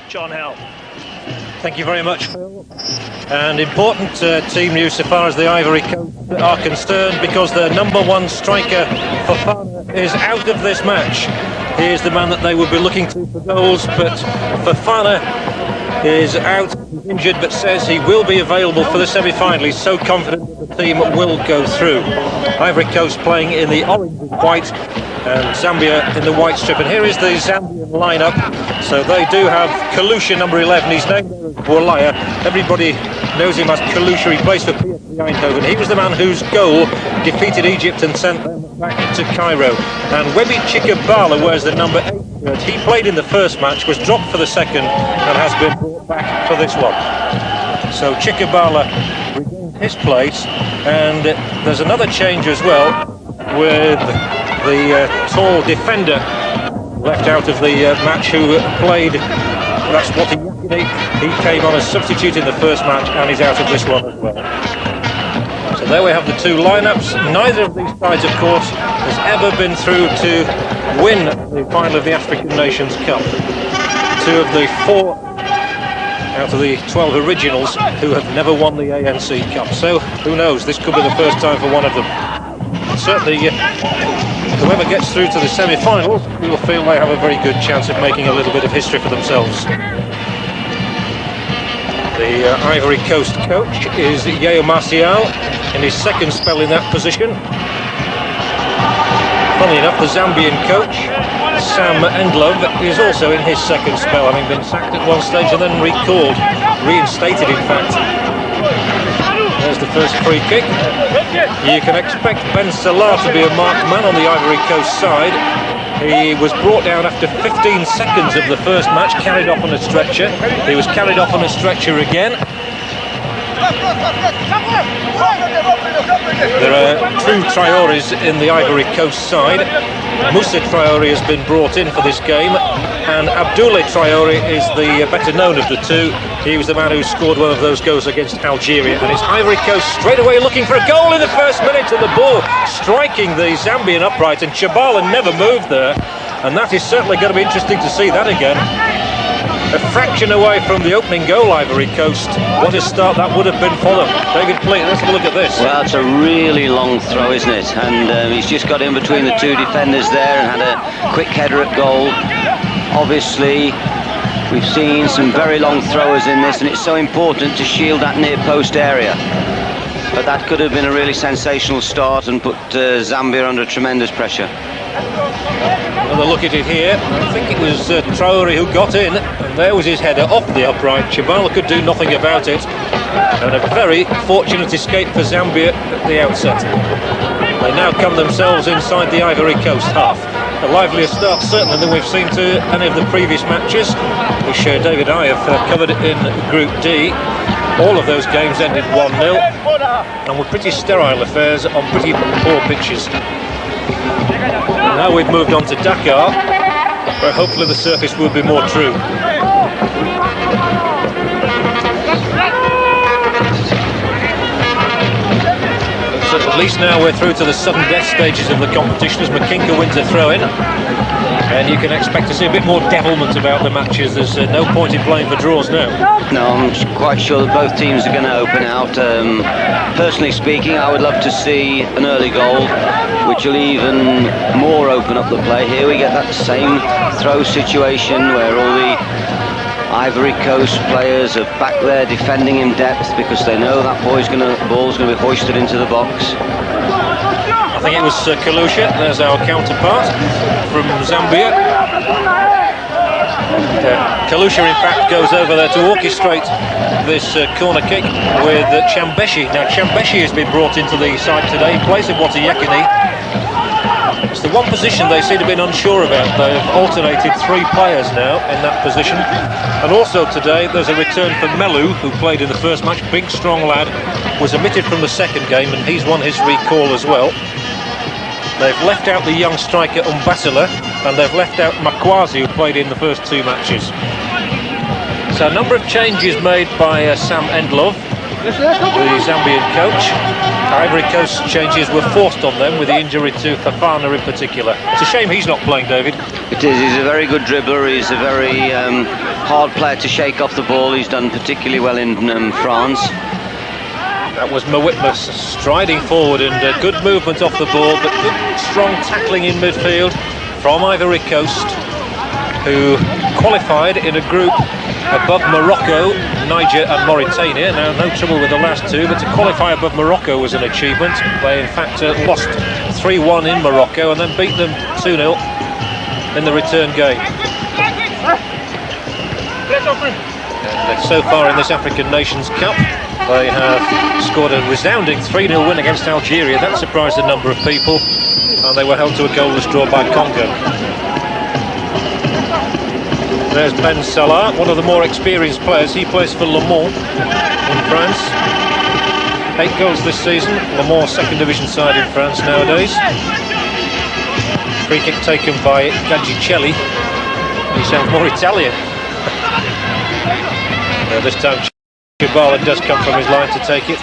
John Hell. Thank you very much, Phil. And important team news so far as the Ivory Coast are concerned, because their number one striker, Fofana, is out of this match. He is the man that they would be looking to for goals, but Fofana is out. He's injured, but says he will be available for the semi-final. He's so confident that the team will go through. Ivory Coast playing in the orange and white, and Zambia in the white strip. And here is the Zambian lineup. So they do have Kalusha, number 11. He's named Borlaya. Everybody knows him as Kalusha. He plays for PSV Eindhoven. He was the man whose goal defeated Egypt and sent them back to Cairo. And Webi Chikabala wears the number 8 shirt. He played in the first match, was dropped for the second, and has been brought back for this one. So Chikabala regains his place, and there's another change as well, with the tall defender left out of the match, who played, that's what he came on as substitute in the first match, and he's out of this one as well. So there we have the two lineups. Neither of these sides, of course, has ever been through to win the final of the African Nations Cup. Two of the 4 out of the 12 originals who have never won the ANC Cup. So who knows, this could be the first time for one of them. Certainly whoever gets through to the semi-finals will feel they have a very good chance of making a little bit of history for themselves. The Ivory Coast coach is Yeo Martial in his second spell in that position. Funnily enough, the Zambian coach, Sam Endlove, is also in his second spell, having been sacked at one stage and then reinstated in fact. There's the first free kick. You can expect Ben Salah to be a marked man on the Ivory Coast side. He was brought down after 15 seconds of the first match, carried off on a stretcher. He was carried off on a stretcher again. There are true Traores in the Ivory Coast side. Moussa Traore has been brought in for this game, and Abdoulaye Traore is the better known of the two. He was the man who scored one of those goals against Algeria, and it's Ivory Coast straight away looking for a goal in the first minute, and the ball striking the Zambian upright, and Chibala never moved there, and that is certainly going to be interesting to see that again. A fraction away from the opening goal, Ivory Coast. What a start that would have been for them. David Pleat, let's have a look at this. Well, it's a really long throw, isn't it? And he's just got in between the two defenders there and had a quick header at goal. Obviously, we've seen some very long throwers in this, and it's so important to shield that near post area. But that could have been a really sensational start and put Zambia under tremendous pressure. Another look at it here. I think it was Traore who got in, and there was his header off the upright. Chibala could do nothing about it, and a very fortunate escape for Zambia at the outset. They now come themselves inside the Ivory Coast half. A livelier start certainly than we've seen to any of the previous matches, which David and I have covered in Group D. All of those games ended 1-0, and were pretty sterile affairs on pretty poor pitches. Now we've moved on to Dakar, where hopefully the surface will be more true. So at least now we're through to the sudden death stages of the competition as McKinker wins a throw-in. And you can expect to see a bit more devilment about the matches. There's no point in playing for draws now. No, I'm quite sure that both teams are going to open out. Personally speaking, I would love to see an early goal, which will even more open up the play. Here we get that same throw situation where all the Ivory Coast players are back there defending in depth because they know that ball's going to be hoisted into the box. I think it was Kalusha, there's our counterpart from Zambia. Kalusha in fact goes over there to orchestrate this corner kick with Chambeshi. Now Chambeshi has been brought into the side today in place of Watayekini. It's the one position they seem to have been unsure about. They've alternated 3 players now in that position. And also today there's a return for Melu, who played in the first match. Big strong lad, was omitted from the second game, and he's won his recall as well. They've left out the young striker Umbasila, and they've left out Makwazi, who played in the first 2 matches. So a number of changes made by Sam Endlove, the Zambian coach. Ivory Coast changes were forced on them with the injury to Fofana in particular. It's a shame he's not playing, David. It is. He's a very good dribbler. He's a very hard player to shake off the ball. He's done particularly well in France. That was Mawitmus striding forward, and good movement off the ball, but good strong tackling in midfield from Ivory Coast, who qualified in a group above Morocco, Niger and Mauritania. Now, no trouble with the last two, but to qualify above Morocco was an achievement. They in fact lost 3-1 in Morocco and then beat them 2-0 in the return game. And so far in this African Nations Cup, they have scored a resounding 3-0 win against Algeria. That surprised a number of people, and they were held to a goalless draw by Congo. There's Ben Salah, one of the more experienced players. He plays for Le Mans in France. 8 goals this season. Le Mans second division side in France nowadays. Free kick taken by Gagicelli. He sounds more Italian. This time Chibala does come from his line to take it.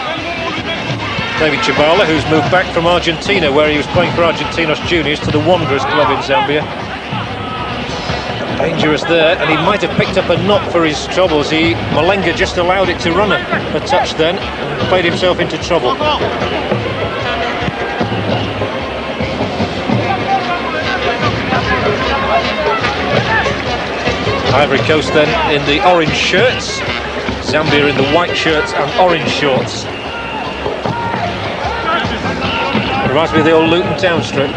David Chibala, who's moved back from Argentina, where he was playing for Argentinos Juniors, to the Wanderers club in Zambia. Dangerous there, and he might have picked up a knock for his troubles. Malenga just allowed it to run a touch then, and played himself into trouble. Ivory Coast then in the orange shirts, Zambia in the white shirts and orange shorts. Reminds me of the old Luton Town strip.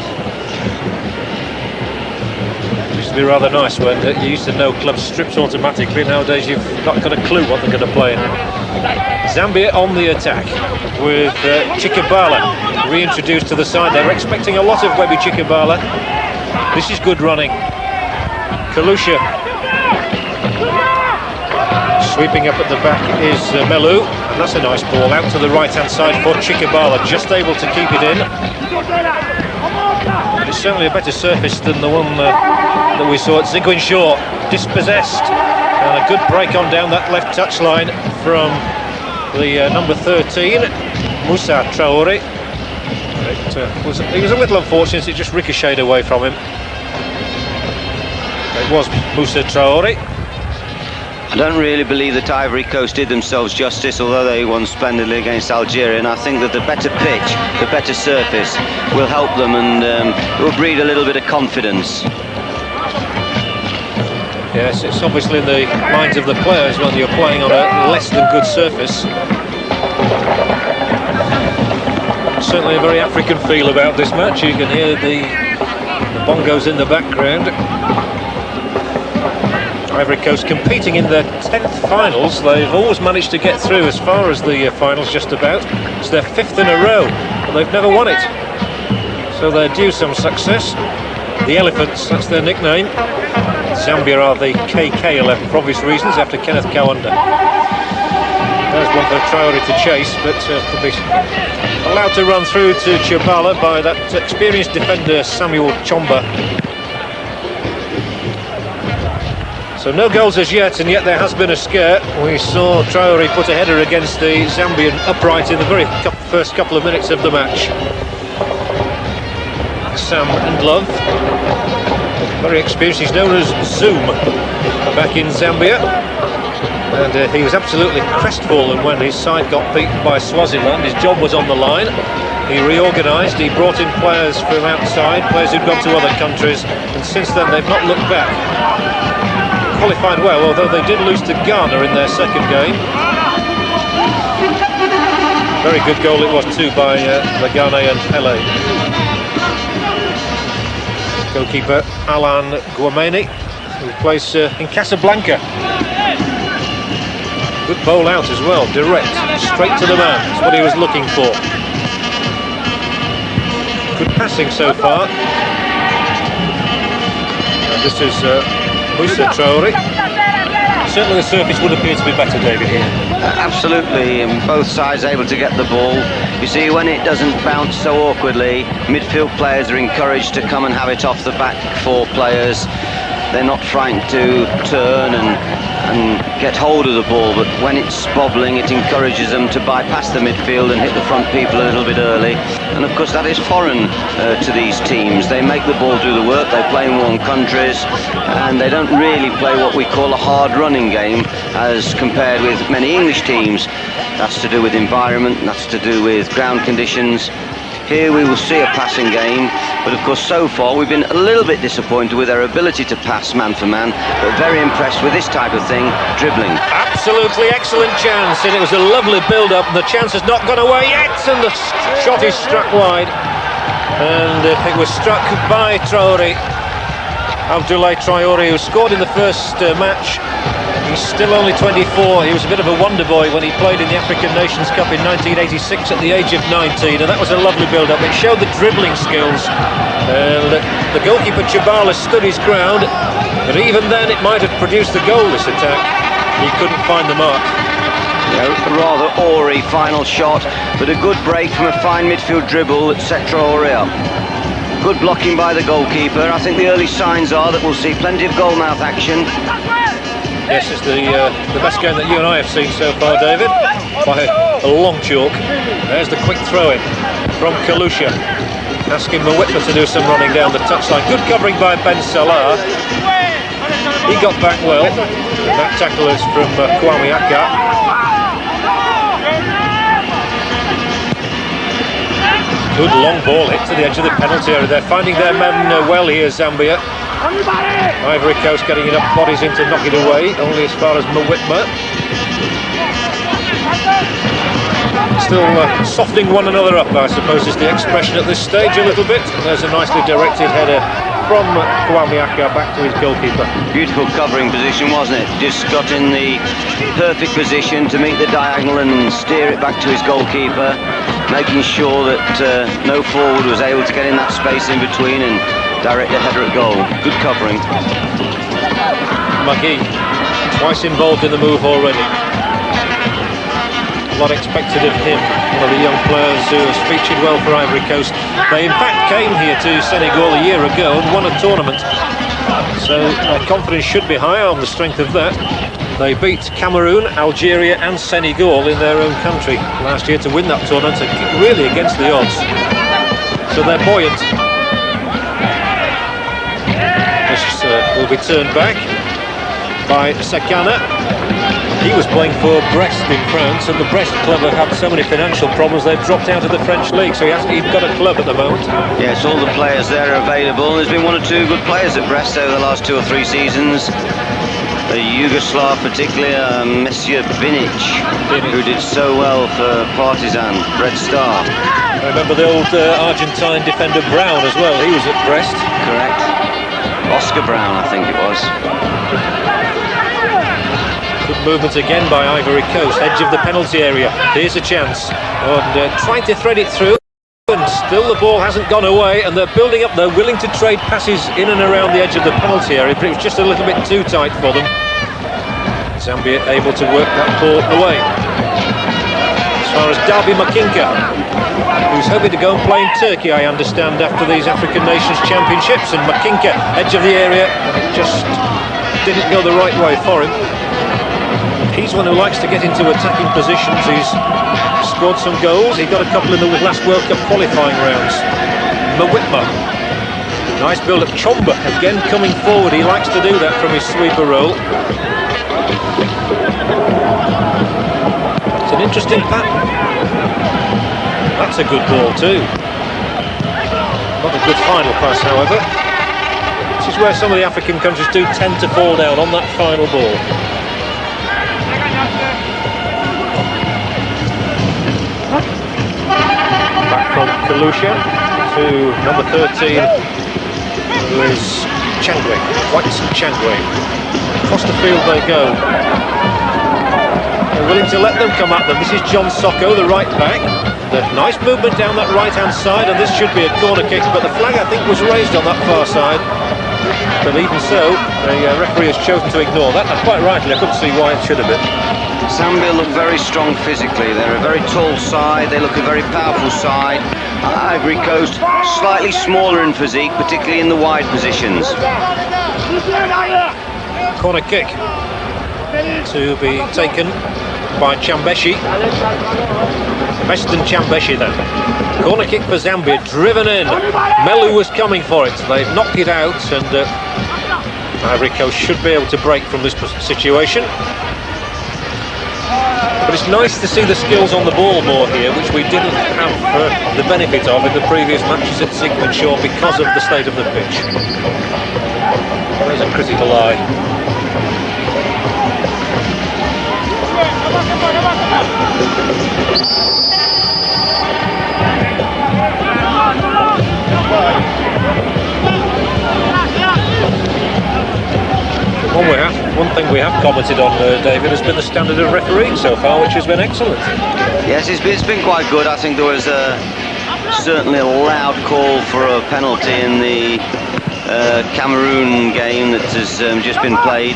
Used to be rather nice when you used to know club strips automatically. Nowadays you've not got a clue what they're going to play in. Zambia on the attack with Chikabala reintroduced to the side. They're expecting a lot of Webby Chikabala. This is good running. Kalusha. Sweeping up at the back is Melu, and that's a nice ball out to the right hand side for Chikabala, just able to keep it in. It's certainly a better surface than the one that we saw at Ziguinchor. Dispossessed, and a good break on down that left touchline from the number 13, Moussa Traoré. He was a little unfortunate, it just ricocheted away from him. It was Moussa Traoré. I don't really believe that Ivory Coast did themselves justice, although they won splendidly against Algeria, and I think that the better pitch, the better surface will help them, and will breed a little bit of confidence. Yes, it's obviously in the minds of the players when you're playing on a less than good surface. Certainly a very African feel about this match. You can hear the bongos in the background. Ivory Coast competing in their 10th finals. They've always managed to get through as far as the finals, just about. It's their 5th in a row, but they've never won it. So they're due some success. The Elephants, that's their nickname. Zambia are the KK11 for obvious reasons, after Kenneth Kawanda. There's one for Traoré to chase, but could be allowed to run through to Chibala by that experienced defender Samuel Chomba. So no goals as yet, and yet there has been a scare. We saw Traoré put a header against the Zambian upright in the very first couple of minutes of the match. Sam Ndlove, very experienced, he's known as Zoom back in Zambia, and he was absolutely crestfallen when his side got beaten by Swaziland. His job was on the line. He reorganised, he brought in players from outside, players who'd gone to other countries, and since then they've not looked back. Qualified well, although they did lose to Ghana in their second game. Very good goal it was too by the Ghanaian Pele. Goalkeeper Alan Guameni, who plays in Casablanca. Good bowl out as well, direct, straight to the man. That's what he was looking for. Good passing so far. And this is Moussa Traoré. Certainly the surface would appear to be better, David, here. Absolutely, and both sides able to get the ball. You see, when it doesn't bounce so awkwardly, midfield players are encouraged to come and have it off the back 4 players. They're not frightened to turn and get hold of the ball, but when it's bobbling, it encourages them to bypass the midfield and hit the front people a little bit early. and of course that is foreign to these teams. They make the ball do the work, they play in warm countries, and they don't really play what we call a hard running game as compared with many English teams. That's to do with environment, that's to do with ground conditions. Here we will see a passing game, but of course so far we've been a little bit disappointed with their ability to pass man for man, but very impressed with this type of thing, dribbling. Absolutely excellent chance, and it was a lovely build-up, and the chance has not gone away yet, and the shot is struck wide. And it was struck by Traoré, Abdoulaye Traoré, who scored in the first match. He's still only 24. He was a bit of a wonder boy when he played in the African Nations Cup in 1986 at the age of 19, and that was a lovely build-up. It showed the dribbling skills. The goalkeeper Chabala stood his ground, but even then it might have produced the goal, this attack. He couldn't find the mark. Yeah, rather awry final shot, but a good break from a fine midfield dribble that set Traoré up. Good blocking by the goalkeeper. I think the early signs are that we'll see plenty of goalmouth action. Yes, it's the best game that you and I have seen so far, David, by a long chalk. There's the quick throw-in from Kalusha, asking Mwitma to do some running down the touchline. Good covering by Ben Salah. He got back well. That tackle is from Kwame Aka. Good long ball hit to the edge of the penalty area. They're finding their men well here, Zambia. Ivory Coast getting enough bodies in to knock it away, only as far as Mwitma. Still softening one another up, I suppose, is the expression at this stage a little bit. There's a nicely directed header from Kwame Aka back to his goalkeeper. Beautiful covering position, wasn't it? Just got in the perfect position to meet the diagonal and steer it back to his goalkeeper, making sure that no forward was able to get in that space in between and direct the header at goal. Good covering. McGee, twice involved in the move already. A lot expected of him, one of the young players who has featured well for Ivory Coast. They in fact came here to Senegal a year ago and won a tournament, so their confidence should be high on the strength of that. They beat Cameroon, Algeria and Senegal in their own country last year to win that tournament, really against the odds. So they're buoyant. This will be turned back by Sakana. He was playing for Brest in France, and the Brest club have had so many financial problems they've dropped out of the French league, so he hasn't even got a club at the moment. Yes, all the players there are available. There's been one or two good players at Brest over the last 2 or 3 seasons. The Yugoslav, particularly Monsieur Binic, who did so well for Partizan, Red Star. I remember the old Argentine defender Brown as well. He was at Brest. Correct. Oscar Brown, I think it was. Good movement again by Ivory Coast, edge of the penalty area. Here's a chance, and trying to thread it through, and still the ball hasn't gone away, and they're building up. They're willing to trade passes in and around the edge of the penalty area, but it was just a little bit too tight for them. Zambia able to work that ball away. As far as Derby Makinka, who's hoping to go and play in Turkey, I understand, after these African Nations Championships, and Makinka, edge of the area, and it just didn't go the right way for him. He's one who likes to get into attacking positions. He's scored some goals. He got a couple in the last World Cup qualifying rounds. Mwitma, nice build-up. Chomba again coming forward. He likes to do that from his sweeper role. It's an interesting pattern. That's a good ball too. Not a good final pass, however. This is where some of the African countries do tend to fall down on that final ball. Back from Kalusha to number 13, who is Changwe, Whiteson Changwe. Across the field they go. They're willing to let them come at them. This is John Socko, the right back. The nice movement down that right-hand side, and this should be a corner kick, but the flag, I think, was raised on that far side. But even so, the referee has chosen to ignore that, and quite rightly. I couldn't see why it should have been. Zambia look very strong physically. They're a very tall side. They look a very powerful side. Ivory Coast slightly smaller in physique, particularly in the wide positions. Corner kick to be taken by Chambeshi. Weston Chambeshi then. Corner kick for Zambia, driven in. Melu was coming for it. They've knocked it out, and Ivory Coast should be able to break from this situation. But it's nice to see the skills on the ball more here, which we didn't have the benefit of in the previous matches at Sigmundshire because of the state of the pitch. There's a critical eye. One thing we have commented on, David, has been the standard of refereeing so far, which has been excellent. Yes, it's been quite good. I think there was certainly a loud call for a penalty in the Cameroon game that has just been played.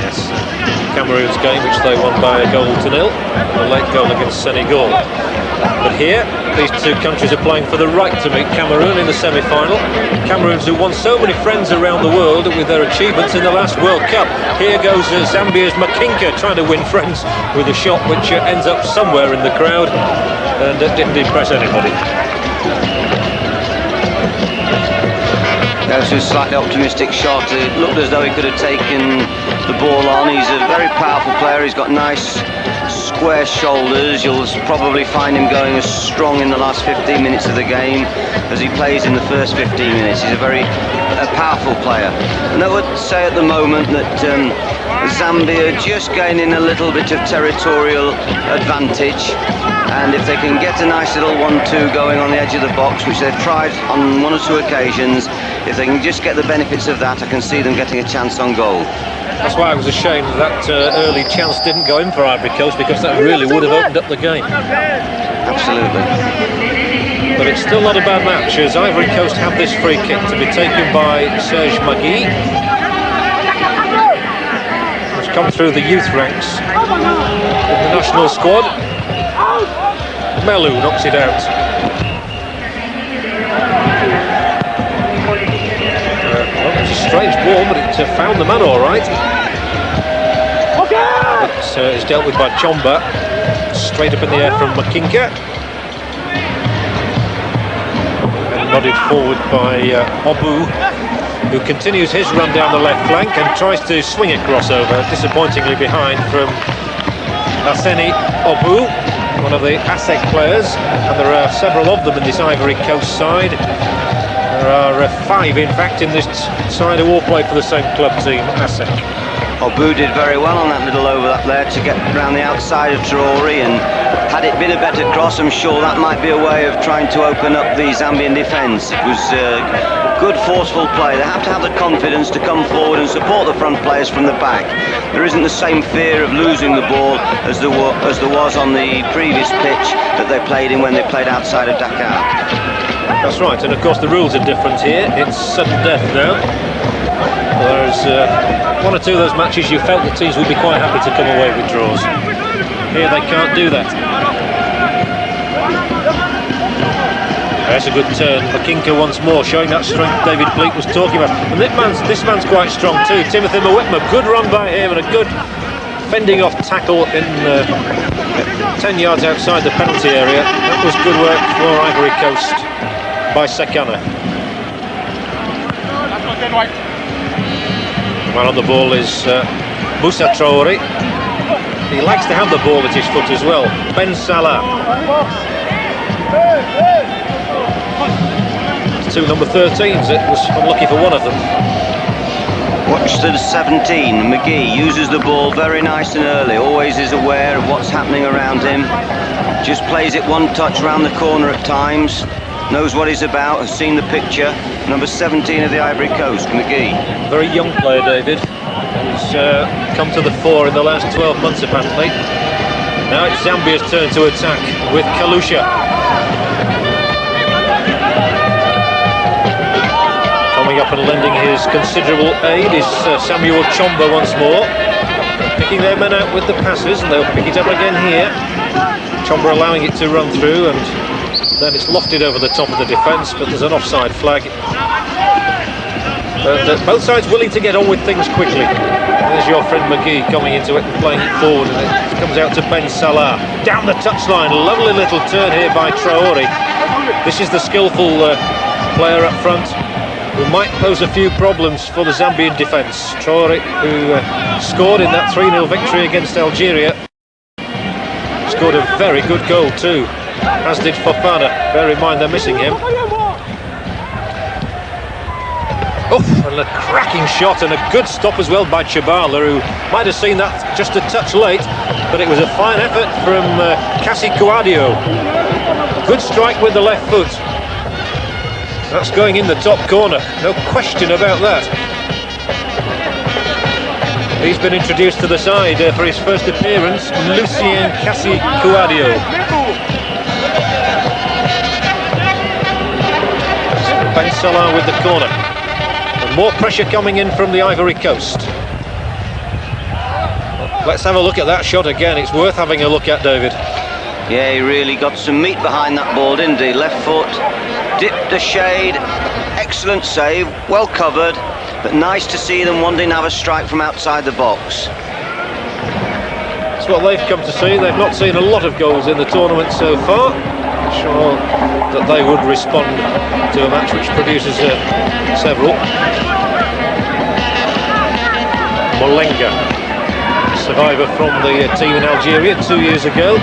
Yes, Cameroon's game, which they won by 1-0, a late goal against Senegal. But here, these two countries are playing for the right to meet Cameroon in the semi-final. Cameroons who won so many friends around the world with their achievements in the last World Cup. Here goes Zambia's Makinka trying to win friends with a shot which ends up somewhere in the crowd and didn't impress anybody. That was a slightly optimistic shot. It looked as though he could have taken the ball on. He's a very powerful player. He's got nice square shoulders. You'll probably find him going as strong in the last 15 minutes of the game as he plays in the first 15 minutes. He's a very powerful player. And I would say at the moment that Zambia are just gaining a little bit of territorial advantage, and if they can get a nice little 1-2 going on the edge of the box, which they've tried on 1 or 2 occasions, if they can just get the benefits of that, I can see them getting a chance on goal. That's why I was ashamed that early chance didn't go in for Ivory Coast, because that really would have opened up the game. Absolutely. But it's still not a bad match, as Ivory Coast have this free kick to be taken by Serge Magui, who's come through the youth ranks in the national squad. Melu knocks it out. Well, it's a strange ball, but it found the man all right. It's dealt with by Chomba. Straight up in the air from Makinka. And nodded forward by Obu, who continues his run down the left flank and tries to swing a crossover, disappointingly behind from Aseni Obu, one of the ASEC players, and there are several of them in this Ivory Coast side. There are 5 in fact in this side who all play for the same club team, ASEC. Obu did very well on that little overlap there to get round the outside of Traore, and had it been a better cross, I'm sure that might be a way of trying to open up the Zambian defence. It was good forceful play. They have to have the confidence to come forward and support the front players from the back. There isn't the same fear of losing the ball as there was on the previous pitch that they played in when they played outside of Dakar. That's right, and of course the rules are different here. It's sudden death now. Whereas 1 or 2 of those matches you felt that teams would be quite happy to come away with draws. Here they can't do that. That's a good turn. Makinka once more, showing that strength David Bleak was talking about. And this man's quite strong too. Timothy Mwitma, good run by him and a good fending off tackle in 10 yards outside the penalty area. That was good work for Ivory Coast by Sekana. The man on the ball is Moussa Traore. He likes to have the ball at his foot as well. Ben Salah. 2 number 13s. It was unlucky for one of them. Watch the 17. McGee uses the ball very nice and early. Always is aware of what's happening around him. Just plays it 1 touch round the corner at times. Knows what he's about, has seen the picture. Number 17 of the Ivory Coast, McGee. Very young player, David. He's come to the fore in the last 12 months, apparently. Now it's Zambia's turn to attack with Kalusha. Coming up and lending his considerable aid is Samuel Chomba once more. Picking their men out with the passes, and they'll pick it up again here. Chomba allowing it to run through, and then it's lofted over the top of the defence, but there's an offside flag. Both sides willing to get on with things quickly. There's your friend McGee coming into it and playing it forward, and it comes out to Ben Salah. Down the touchline, lovely little turn here by Traore. This is the skillful player up front who might pose a few problems for the Zambian defence. Traore, who scored in that 3-0 victory against Algeria. Scored a very good goal too, as did Fofana. Bear in mind they're missing him. Oh, and a cracking shot and a good stop as well by Chabala, who might have seen that just a touch late, but it was a fine effort from Cassie Kouadio. Good strike with the left foot. That's going in the top corner, no question about that. He's been introduced to the side for his first appearance, Lucien Cassie Kouadio. Ben Salah with the corner. And more pressure coming in from the Ivory Coast. Let's have a look at that shot again. It's worth having a look at, David. Yeah, he really got some meat behind that ball, didn't he? Left foot, dipped the shade, excellent save, well covered, but nice to see them wanting to have a strike from outside the box. That's what they've come to see. They've not seen a lot of goals in the tournament so far. I'm sure that they would respond to a match which produces several. Molenga, survivor from the team in Algeria 2 years ago,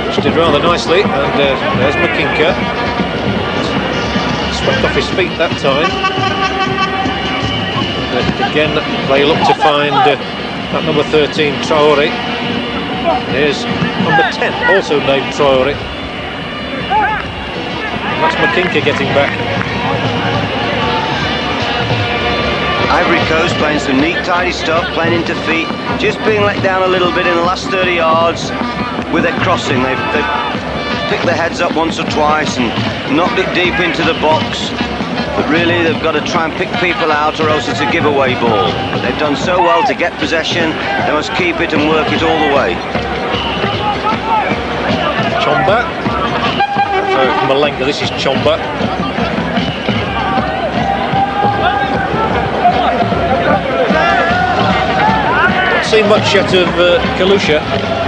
which did rather nicely. And there's Makinka, swept off his feet that time. Again, they look to find that number 13, Traore. Here's number 10, also named Traore. And that's Makinka getting back. Ivory Coast playing some neat, tidy stuff, playing into feet, just being let down a little bit in the last 30 yards with their crossing. They've picked their heads up once or twice and knocked it deep into the box. But really they've got to try and pick people out, or else it's a giveaway ball. But they've done so well to get possession, they must keep it and work it all the way. Chomba. Molenga, this is Chomba. Not seen much yet of Kalusha.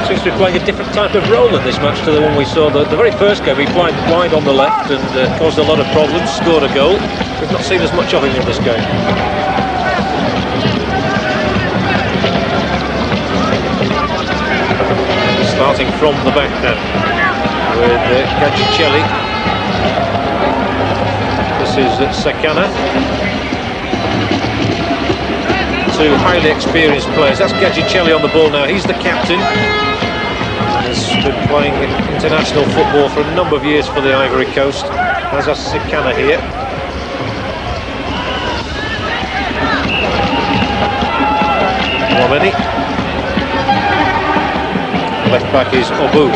Seems to be playing a different type of role in this match to the one we saw the very first game. He played wide on the left and caused a lot of problems, scored a goal. We've not seen as much of him in this game. Starting from the back now with Gagicelli. This is Sakana. Two highly experienced players. That's Gagicelli on the ball now. He's the captain. Has been playing international football for a number of years for the Ivory Coast. There's a Sakana here. Wameni. Left back is Obu.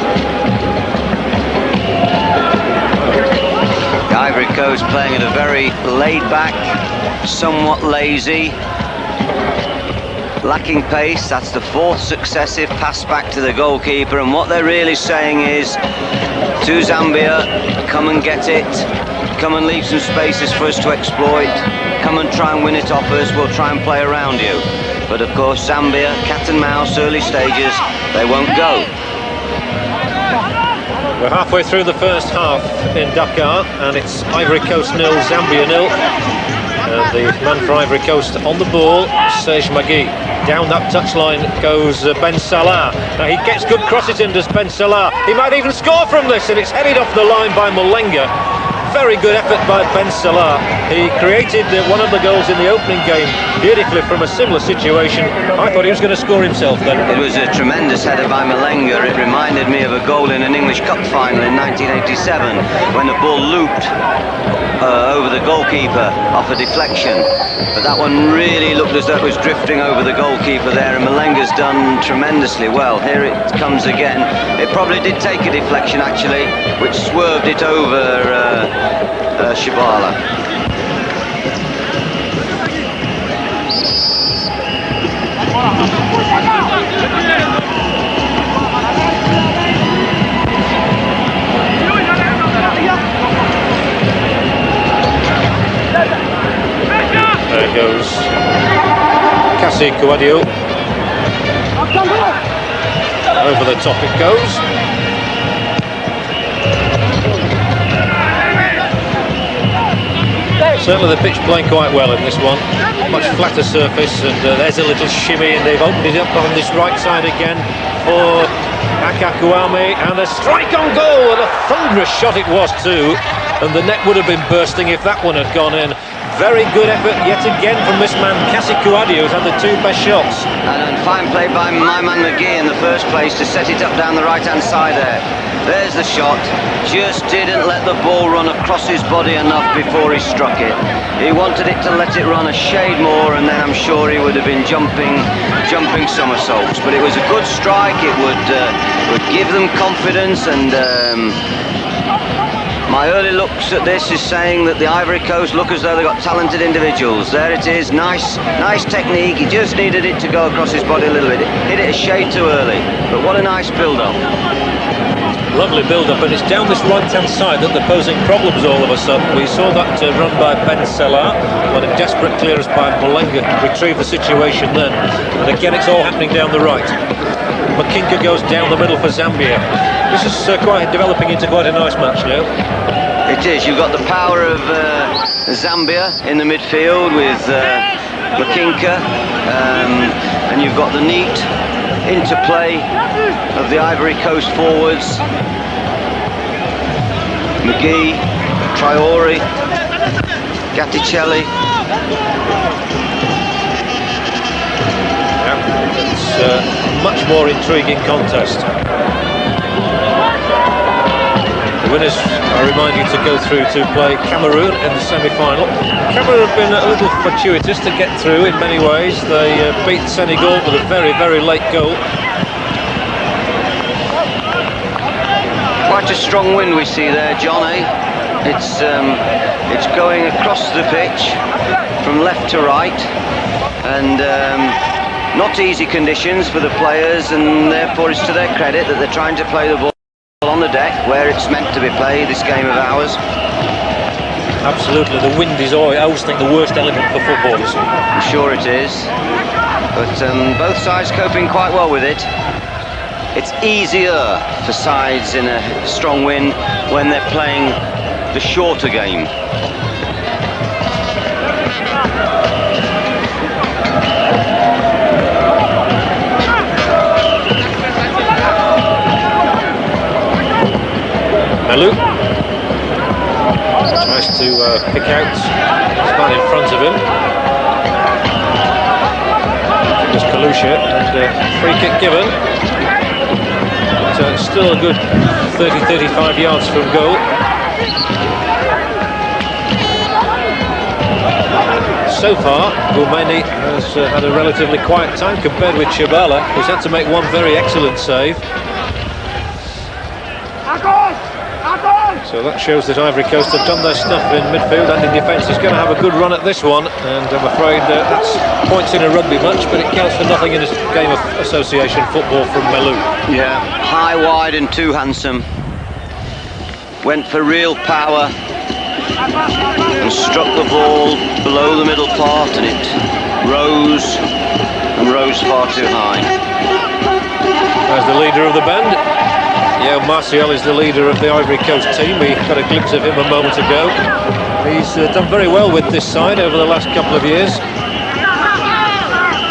The Ivory Coast playing at a very laid back, somewhat lazy, lacking pace. That's the fourth successive pass back to the goalkeeper, and what they're really saying is to Zambia, come and get it, come and leave some spaces for us to exploit, come and try and win it off us, we'll try and play around you. But of course Zambia, cat and mouse, early stages, they won't go. We're halfway through the first half in Dakar, and it's Ivory Coast 0, Zambia 0. And the man for Ivory Coast on the ball, Serge Magui. Down that touchline goes Ben Salah. Now he gets good crosses in, does Ben Salah. He might even score from this, and it's headed off the line by Molenga. Very good effort by Ben Salah. He created one of the goals in the opening game beautifully from a similar situation. I thought he was going to score himself then. It was a tremendous header by Molenga. It reminded me of a goal in an English Cup final in 1987 when the ball looped over the goalkeeper off a deflection. But that one really looked as though it was drifting over the goalkeeper there, and Molenga's done tremendously well. Here it comes again. It probably did take a deflection actually, which swerved it over Chabala. There goes Kasi Kouadio. Over the top it goes. Certainly the pitch playing quite well in this one. Much flatter surface, and there's a little shimmy, and they've opened it up on this right side again for Akakuame, and a strike on goal, and a thunderous shot it was too, and the net would have been bursting if that one had gone in. Very good effort yet again from this man, Kasi Kouadio, who's had the two best shots. And fine play by my man McGee in the first place to set it up down the right-hand side there. There's the shot. Just didn't let the ball run across his body enough before he struck it. He wanted it to let it run a shade more, and then I'm sure he would have been jumping somersaults. But it was a good strike. It would give them confidence, and my early looks at this is saying that the Ivory Coast look as though they've got talented individuals. There it is, nice technique. He just needed it to go across his body a little bit. Hit it a shade too early, but what a nice build-up. Lovely build-up, and it's down this right-hand side that they're posing problems all of a sudden. We saw that run by Ben Salah, when a desperate clearance by Malenga retrieved the situation then. And again, it's all happening down the right. Makinka goes down the middle for Zambia. This is quite developing into quite a nice match now. It is. You've got the power of Zambia in the midfield with Makinka, and you've got the neat interplay of the Ivory Coast forwards. McGee, Traore, Gatticelli. It's a much more intriguing contest. The winners, I remind you, to go through to play Cameroon in the semi-final. Cameroon have been a little fortuitous to get through in many ways. They beat Senegal with a very, very late goal. Quite a strong wind we see there, Johnny. It's going across the pitch from left to right, and not easy conditions for the players, and therefore it's to their credit that they're trying to play the ball on the deck where it's meant to be played, this game of ours. Absolutely, the wind is I always think the worst element for footballers. I'm sure it is, but both sides coping quite well with it. It's easier for sides in a strong wind when they're playing the shorter game. Melou tries to pick out his man in front of him. There's Kalusha, and free kick given. But still a good 30-35 yards from goal. So far, Goumeni has had a relatively quiet time compared with Chibala, who's had to make one very excellent save. So that shows that Ivory Coast have done their stuff in midfield and in defence. He's going to have a good run at this one, and I'm afraid that's points in a rugby match, but it counts for nothing in a game of association football from Melou. Yeah, high, wide and too handsome. Went for real power and struck the ball below the middle part, and it rose far too high. As the leader of the band, yeah, Martial is the leader of the Ivory Coast team. We got a glimpse of him a moment ago. He's done very well with this side over the last couple of years. He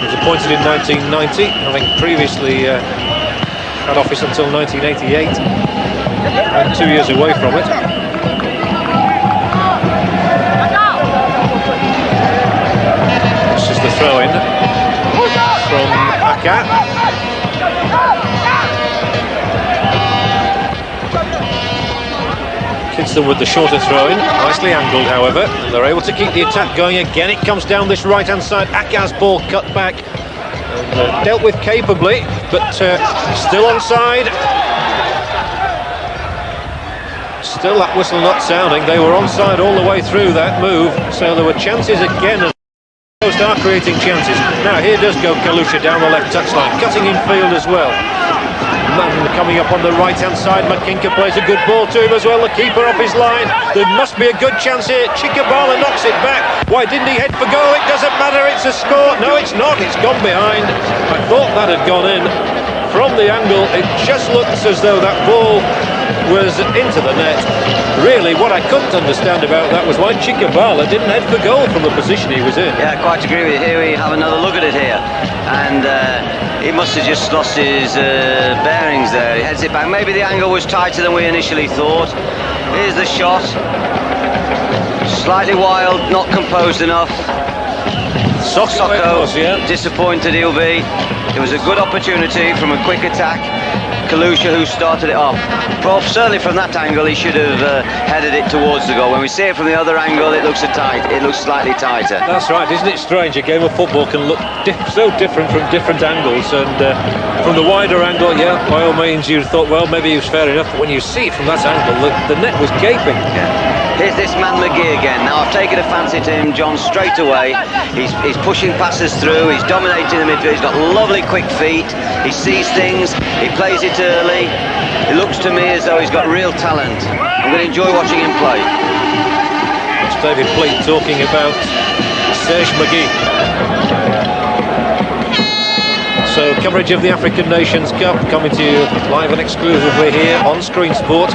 was appointed in 1990, having previously had office until 1988, and 2 years away from it. This is the throw-in from Aka. Kinston with the shorter throw-in, nicely angled however, and they're able to keep the attack going again. It comes down this right-hand side, Aka's ball cut back, and dealt with capably, but still onside. Still that whistle not sounding. They were onside all the way through that move, so there were chances again, and Coast are creating chances. Now here does go Kalusha down the left touchline, cutting in field as well. Man coming up on the right-hand side, Makinka plays a good ball to him as well, the keeper off his line. There must be a good chance here. Chikabala knocks it back. Why didn't he head for goal? It doesn't matter, it's a score. No, it's not. It's gone behind. I thought that had gone in. From the angle, it just looks as though that ball was into the net. Really, what I couldn't understand about that was why Chikabala didn't head for goal from the position he was in. Yeah, I quite agree with you. Here we have another look at it here. And he must have just lost his bearings there. He heads it back. Maybe the angle was tighter than we initially thought. Here's the shot. Slightly wild, not composed enough. Soko, yeah. Disappointed he'll be. It was a good opportunity from a quick attack. Kalusha who started it off. Certainly from that angle he should have headed it towards the goal. When we see it from the other angle, it looks slightly tighter. That's right, isn't it strange? A game of football can look so different from different angles, and from the wider angle, yeah, by all means you thought, well, maybe he was fair enough, but when you see it from that angle, the net was gaping. Yeah. Here's this man McGee again. Now I've taken a fancy to him, John, straight away. He's pushing passes through, he's dominating the midfield, he's got lovely quick feet, he sees things, he plays it early. It looks to me as though he's got real talent. I'm going to enjoy watching him play. It's David Pleat talking about Serge McGee. So coverage of the African Nations Cup coming to you live and exclusively here on Screen Sport.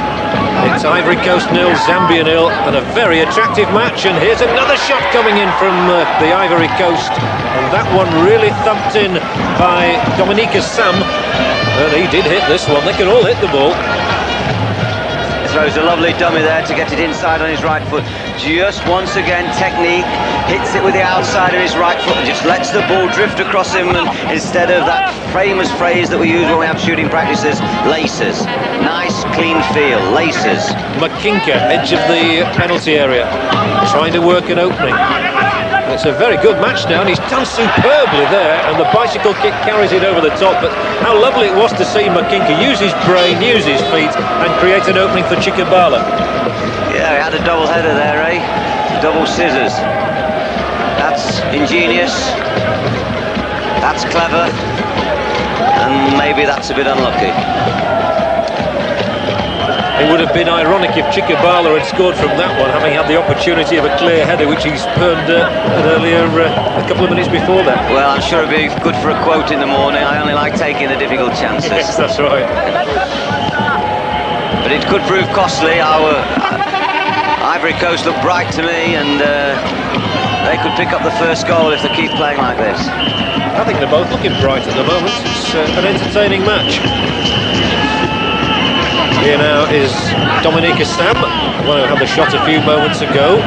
It's Ivory Coast 0, Zambia 0, and a very attractive match. And here's another shot coming in from the Ivory Coast, and that one really thumped in by Dominique Sam. And he did hit this one. They can all hit the ball. Throws a lovely dummy there to get it inside on his right foot. Just once again, technique, hits it with the outside of his right foot and just lets the ball drift across him, and instead of that famous phrase that we use when we have shooting practices, laces. Nice, clean feel, laces. Makinka, edge of the penalty area, trying to work an opening. It's a very good match now, and he's done superbly there, and the bicycle kick carries it over the top. But how lovely it was to see Makinka use his brain, use his feet, and create an opening for Chikabala. Yeah, he had a double header there, eh? Double scissors. That's ingenious. That's clever. And maybe that's a bit unlucky. It would have been ironic if Chikabala had scored from that one, having had the opportunity of a clear header, which he spurned earlier, a couple of minutes before that. Well, I'm sure it'd be good for a quote in the morning. I only like taking the difficult chances. Yes, that's right. But it could prove costly. Our Ivory Coast look bright to me, and they could pick up the first goal if they keep playing like this. I think they're both looking bright at the moment. It's an entertaining match. Here now is Dominique Sam, the one who had the shot a few moments ago,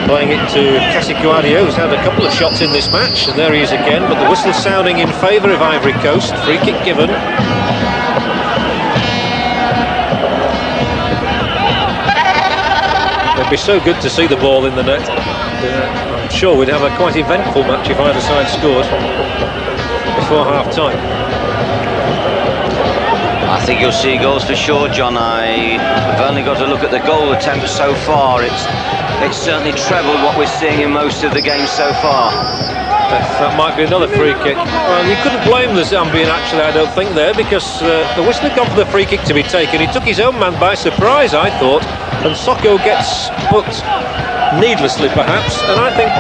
playing it to Kasikuadio, who's had a couple of shots in this match, and there he is again, but the whistle sounding in favour of Ivory Coast. Free kick given. It'd be so good to see the ball in the net. I'm sure we'd have a quite eventful match if either side scored before half-time. I think you'll see goals for sure, John. I've only got to look at the goal attempts so far. It's certainly trebled what we're seeing in most of the games so far. That might be another free kick. Well, you couldn't blame the Zambian, actually, I don't think, there, because the whistle had gone for the free kick to be taken. He took his own man by surprise, I thought, and Soko gets put needlessly, perhaps, and I think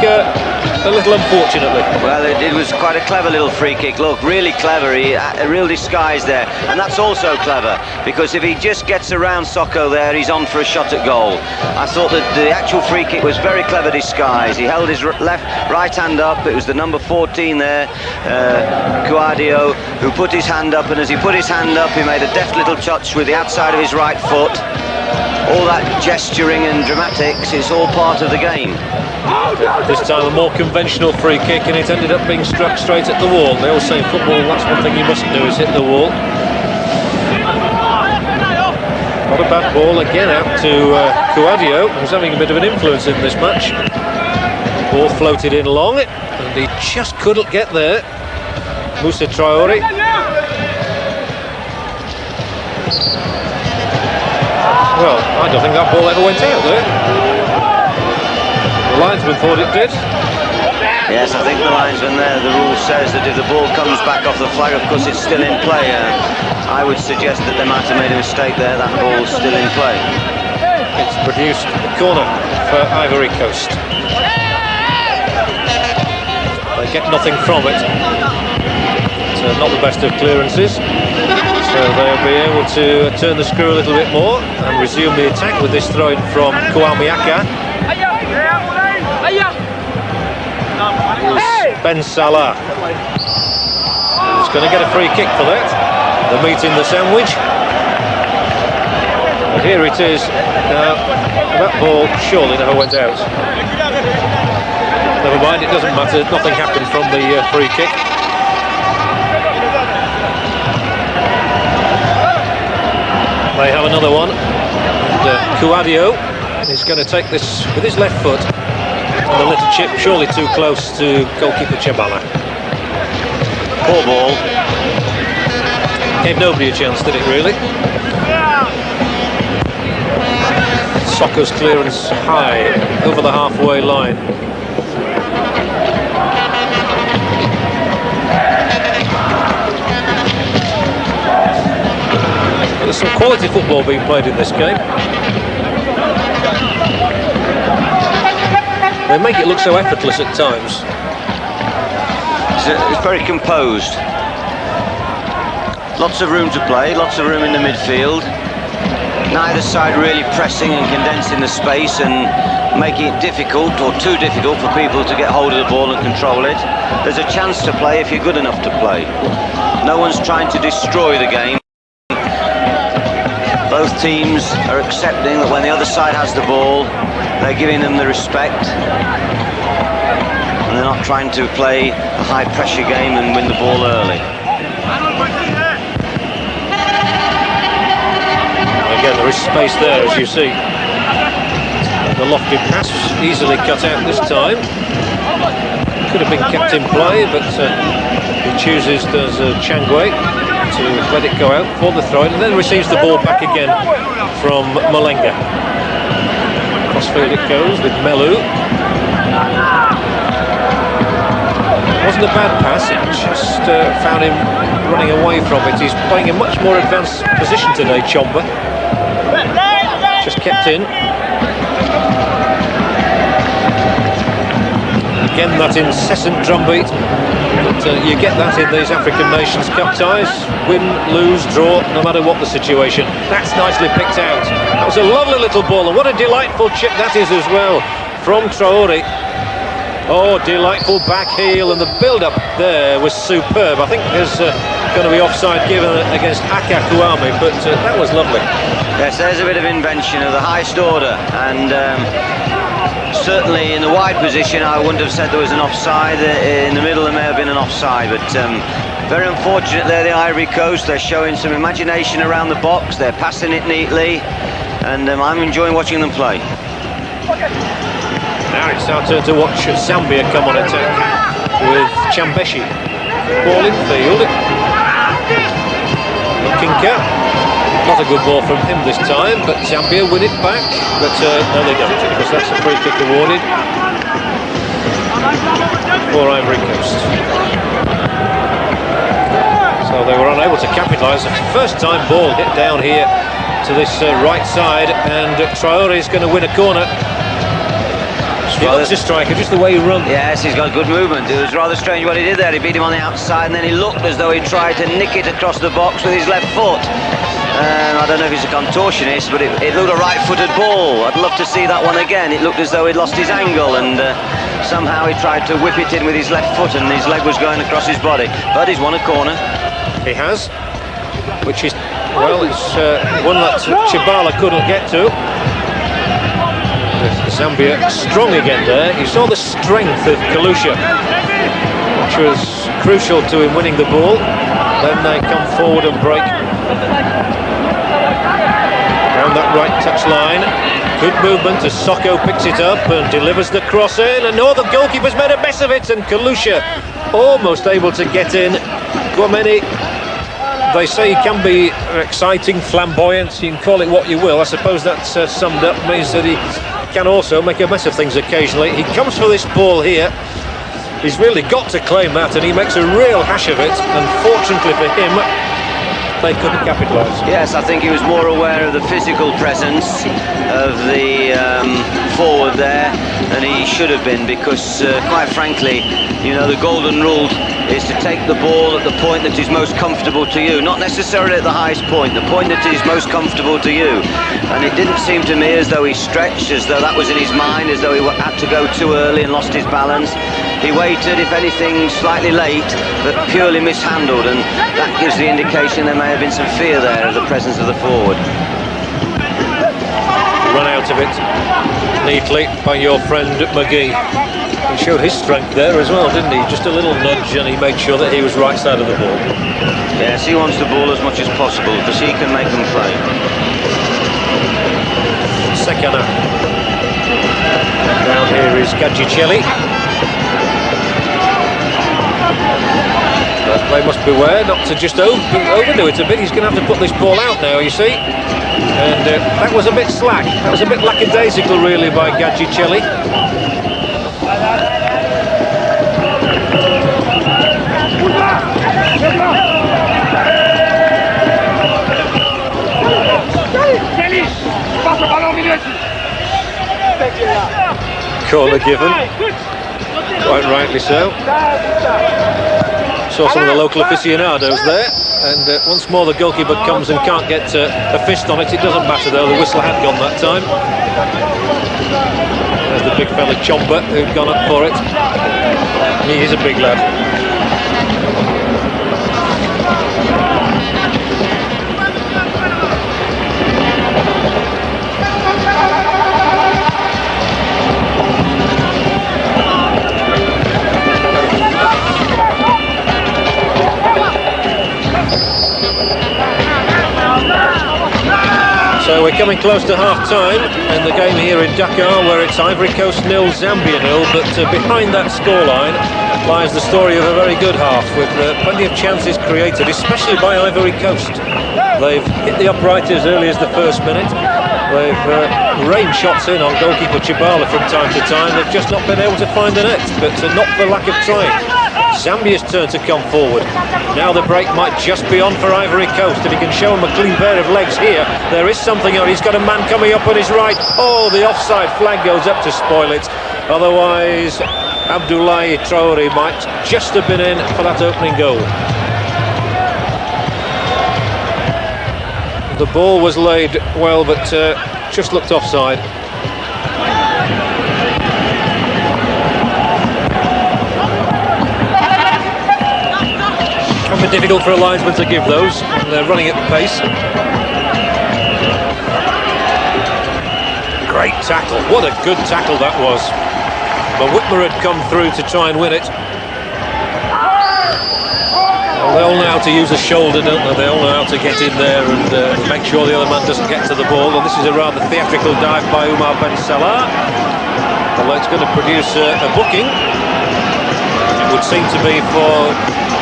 a little unfortunately. Well, it was quite a clever little free kick. Look, really clever. A real disguise there, and that's also clever, because if he just gets around Soko there, he's on for a shot at goal. I thought that the actual free kick was very clever disguise. He held his right hand up. It was the number 14 there, Kuadio, who put his hand up, and as he put his hand up, he made a deft little touch with the outside of his right foot. All that gesturing and dramatics, it's all part of the game. This time a more conventional free kick, and it ended up being struck straight at the wall. They all say in football that's one thing you mustn't do, is hit the wall. Not a bad ball again out to Kuadio, who's having a bit of an influence in this match. Ball floated in long, and he just couldn't get there. Moussa Traoré. Well, I don't think that ball ever went out there. The linesman thought it did. Yes, I think the linesman there, the rule says that if the ball comes back off the flag, of course it's still in play. I would suggest that they might have made a mistake there, that ball's still in play. It's produced a corner for Ivory Coast. They get nothing from it. So not the best of clearances. So they'll be able to turn the screw a little bit more and resume the attack with this throw-in from Kwame Aka. Ben Salah. He's going to get a free kick for that. The meat in the sandwich. But here it is. Now, that ball surely never went out. Never mind, it doesn't matter. Nothing happened from the free kick. They have another one. And Kuadio is going to take this with his left foot. And the little chip surely too close to goalkeeper Chebala. Poor ball. Gave nobody a chance, did it really? Soccer's clearance high over the halfway line. There's some quality football being played in this game. They make it look so effortless at times. It's very composed. Lots of room to play, lots of room in the midfield. Neither side really pressing and condensing the space and making it difficult or too difficult for people to get hold of the ball and control it. There's a chance to play if you're good enough to play. No one's trying to destroy the game. Both teams are accepting that when the other side has the ball, they're giving them the respect. And they're not trying to play a high-pressure game and win the ball early. Again, there is space there, as you see. The lofty pass easily cut out this time. Could have been kept in play, but he chooses, does Changwe, to let it go out for the throw, and then receives the ball back again from Malenga. Crossfield it goes with Melu. Wasn't a bad pass, it just found him running away from it. He's playing a much more advanced position today, Chomba. Just kept in. Again, that incessant drumbeat. But you get that in these African Nations Cup ties. Win, lose, draw, no matter what the situation. That's nicely picked out. That was a lovely little ball, and what a delightful chip that is as well from Traore. Oh, delightful back heel, and the build-up there was superb. I think there's going to be offside given against Aka Kwame, but that was lovely. Yes, there's a bit of invention of the highest order, and certainly in the wide position I wouldn't have said there was an offside. In the middle there may have been an offside, but very unfortunate there, the Ivory Coast. They're showing some imagination around the box, they're passing it neatly, and I'm enjoying watching them play. Now it's our turn to watch Zambia come on attack with Chambeshi. Ball in field. Kinka. Not a good ball from him this time, but Zambia win it back. But no, they don't, because that's a free kick awarded for Ivory Coast. So they were unable to capitalise. The first time ball hit down here to this right side, and Traore is going to win a corner. He looks a striker, just the way he runs. Yes, he's got good movement. It was rather strange what he did there. He beat him on the outside, and then he looked as though he tried to nick it across the box with his left foot. I don't know if he's a contortionist, but it looked a right-footed ball. I'd love to see that one again. It looked as though he'd lost his angle, and somehow he tried to whip it in with his left foot, and his leg was going across his body. But he's won a corner. He has, which is, well, it's one that Chibala couldn't get to. Zambia strong again there. You saw the strength of Kalusha, which was crucial to him winning the ball. Then they come forward and break around that right touch line. Good movement as Soko picks it up and delivers the cross in, and the goalkeeper's made a mess of it, and Kalusha almost able to get in. Guameni, they say he can be exciting, flamboyant, you can call it what you will. I suppose that's summed up, means that he can also make a mess of things occasionally. He comes for this ball here. He's really got to claim that, and he makes a real hash of it. Unfortunately for him, they couldn't capitalise. Yes, I think he was more aware of the physical presence of the forward there than he should have been, because quite frankly, you know, the golden rule is to take the ball at the point that is most comfortable to you, not necessarily at the highest point, the point that is most comfortable to you. And it didn't seem to me as though he stretched, as though that was in his mind, as though he had to go too early and lost his balance. He waited, if anything, slightly late, but purely mishandled, and that gives the indication there may have been some fear there of the presence of the forward. Run out of it neatly by your friend McGee. He showed his strength there as well, didn't he? Just a little nudge and he made sure that he was right side of the ball. Yes, he wants the ball as much as possible because he can make them play. Sekana. Down here is Gadjicelli. But they must beware not to just overdo it a bit. He's going to have to put this ball out now, you see. And that was a bit slack. That was a bit lackadaisical, really, by Gadjicelli. Corner given. Quite rightly so. Saw some of the local aficionados there, and once more the goalkeeper comes and can't get a fist on it. It doesn't matter though, the whistle had gone that time. There's the big fella Chomba who'd gone up for it. He is a big lad. So we're coming close to half-time in the game here in Dakar, where it's Ivory Coast 0, Zambia 0, but behind that scoreline lies the story of a very good half, with plenty of chances created, especially by Ivory Coast. They've hit the upright as early as the first minute. They've rained shots in on goalkeeper Chibala from time to time. They've just not been able to find the net, but not for lack of trying. Zambia's turn to come forward. Now the break might just be on for Ivory Coast. If he can show him a clean pair of legs here, there is something on. He's got a man coming up on his right. Oh, the offside flag goes up to spoil it. Otherwise, Abdoulaye Traoré might just have been in for that opening goal. The ball was laid well, but just looked offside. It can be difficult for a linesman to give those, and they're running at pace. Great tackle, what a good tackle that was. But Whitmer had come through to try and win it. Well, they all know how to use a shoulder, don't they? They all know how to get in there and make sure the other man doesn't get to the ball. And this is a rather theatrical dive by Oumar Ben Salah. Although it's going to produce a booking. It would seem to be for